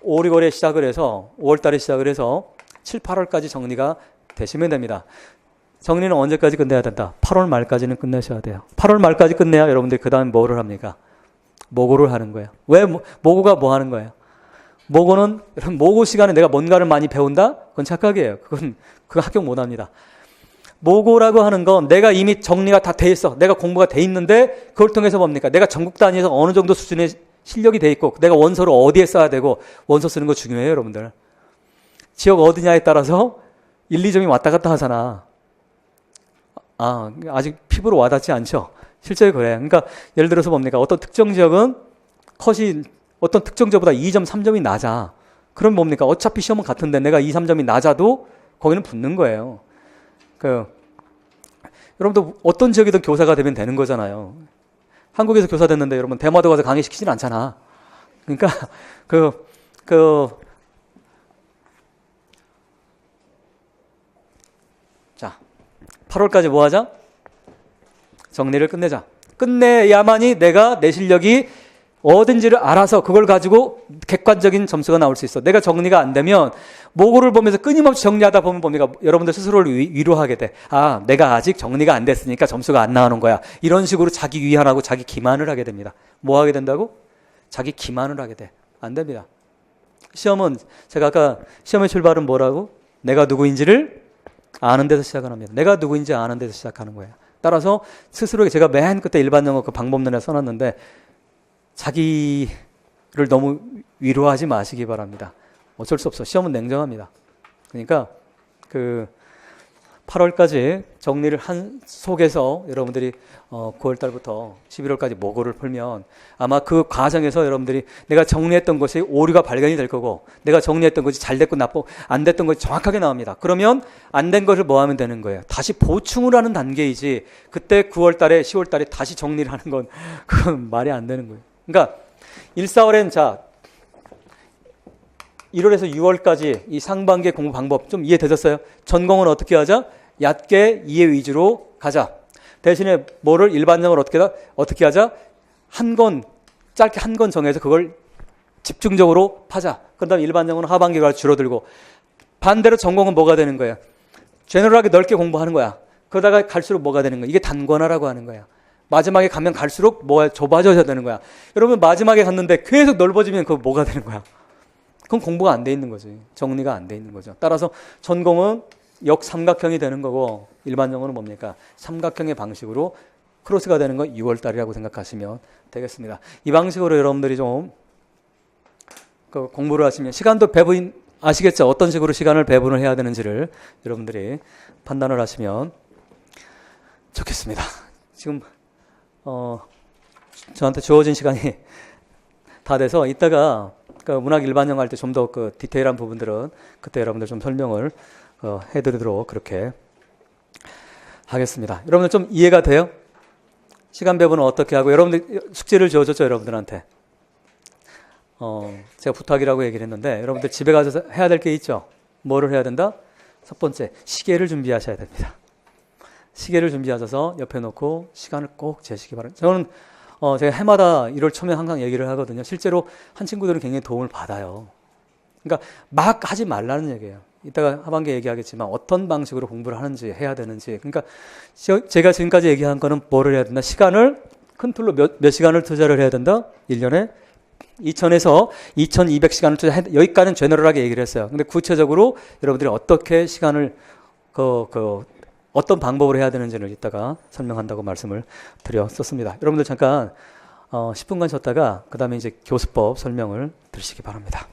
5, 6월에 시작을 해서 5월 달에 시작을 해서 7, 8월까지 정리가 되시면 됩니다. 정리는 언제까지 끝내야 된다? 8월 말까지는 끝내셔야 돼요. 8월 말까지 끝내야 여러분들이 그 다음에 뭐를 합니까? 모고를 하는 거예요. 왜 모고가 뭐 하는 거예요? 모고는 모고 시간에 내가 뭔가를 많이 배운다? 그건 착각이에요. 그거 합격 못 합니다. 모고라고 하는 건 내가 이미 정리가 다 돼 있어. 내가 공부가 돼 있는데 그걸 통해서 뭡니까? 내가 전국 단위에서 어느 정도 수준의 실력이 돼 있고 내가 원서를 어디에 써야 되고 원서 쓰는 거 중요해요, 여러분들. 지역 어디냐에 따라서 1, 2점이 왔다 갔다 하잖아. 아직 피부로 와닿지 않죠? 실제로 그래요. 그러니까 예를 들어서 뭡니까? 어떤 특정 지역은 컷이 어떤 특정 지역보다 2점, 3점이 낮아. 그럼 뭡니까? 어차피 시험은 같은데 내가 2, 3점이 낮아도 거기는 붙는 거예요. 여러분도 어떤 지역이든 교사가 되면 되는 거잖아요. 한국에서 교사 됐는데 여러분 대마도 가서 강의시키지는 않잖아. 그러니까 자, 8월까지 뭐 하자? 정리를 끝내자. 끝내야만이 내가 내 실력이 어딘지를 알아서 그걸 가지고 객관적인 점수가 나올 수 있어. 내가 정리가 안 되면 모고를 보면서 끊임없이 정리하다 보면 뭡니까? 여러분들 스스로를 위로하게 돼. 내가 아직 정리가 안 됐으니까 점수가 안 나오는 거야. 이런 식으로 자기 위안하고 자기 기만을 하게 됩니다. 뭐 하게 된다고? 자기 기만을 하게 돼. 안 됩니다. 시험은 제가 아까 시험의 출발은 뭐라고? 내가 누구인지를 아는 데서 시작을 합니다. 내가 누구인지 아는 데서 시작하는 거예요. 따라서 스스로에게 제가 맨 끝에 일반 영어 그 방법론에 써놨는데 자기를 너무 위로하지 마시기 바랍니다. 어쩔 수 없어. 시험은 냉정합니다. 그러니까 8월까지 정리를 한 속에서 여러분들이 9월 달부터 11월까지 모고를 풀면 아마 그 과정에서 여러분들이 내가 정리했던 것이 오류가 발견이 될 거고 내가 정리했던 것이 잘 됐고 안 됐던 것이 정확하게 나옵니다. 그러면 안 된 것을 뭐 하면 되는 거예요? 다시 보충을 하는 단계이지 그때 9월 달에 10월 달에 다시 정리를 하는 건 그건 말이 안 되는 거예요. 그러니까 1, 4월엔 1월에서 6월까지 이 상반기 공부 방법 좀 이해되셨어요? 전공은 어떻게 하자? 얕게 이해 위주로 가자. 대신에 뭐를 일반적으로 어떻게 하자? 짧게 한 권 정해서 그걸 집중적으로 파자. 그 다음에 일반적으로는 하반기가 줄어들고 반대로 전공은 뭐가 되는 거야? 제너럴하게 넓게 공부하는 거야. 그러다가 갈수록 뭐가 되는 거야? 이게 단권화라고 하는 거야. 마지막에 가면 갈수록 좁아져야 되는 거야. 여러분 마지막에 갔는데 계속 넓어지면 그거 뭐가 되는 거야? 그건 공부가 안 돼 있는 거지. 정리가 안 돼 있는 거죠. 따라서 전공은 역삼각형이 되는 거고 일반 영어는 뭡니까? 삼각형의 방식으로 크로스가 되는 건 6월 달이라고 생각하시면 되겠습니다. 이 방식으로 여러분들이 좀 공부를 하시면 시간도 배분 아시겠죠? 어떤 식으로 시간을 배분을 해야 되는지를 여러분들이 판단을 하시면 좋겠습니다. 지금 저한테 주어진 시간이 다 돼서 이따가 문학 일반 영어 할 때 좀 더 디테일한 부분들은 그때 여러분들 좀 설명을 해드리도록 그렇게 하겠습니다. 여러분들 좀 이해가 돼요? 시간 배분은 어떻게 하고 여러분들 숙제를 지어줬죠, 여러분들한테. 제가 부탁이라고 얘기를 했는데 여러분들 집에 가서 해야 될 게 있죠. 뭐를 해야 된다? 첫 번째, 시계를 준비하셔야 됩니다. 시계를 준비하셔서 옆에 놓고 시간을 꼭 재시기 바랍니다. 저는 제가 해마다 1월 초면 항상 얘기를 하거든요. 실제로 한 친구들은 굉장히 도움을 받아요. 그러니까 막 하지 말라는 얘기예요. 이따가 하반기에 얘기하겠지만 어떤 방식으로 공부를 하는지 해야 되는지. 그러니까 제가 지금까지 얘기한 거는 뭐를 해야 된다? 시간을 큰 틀로 몇 시간을 투자를 해야 된다? 1년에 2000에서 2200시간을 투자해. 여기까지는 제너럴하게 얘기를 했어요. 근데 구체적으로 여러분들이 어떻게 시간을 어떤 방법으로 해야 되는지를 이따가 설명한다고 말씀을 드렸었습니다. 여러분들 잠깐 10분간 쉬었다가 그 다음에 이제 교수법 설명을 들으시기 바랍니다.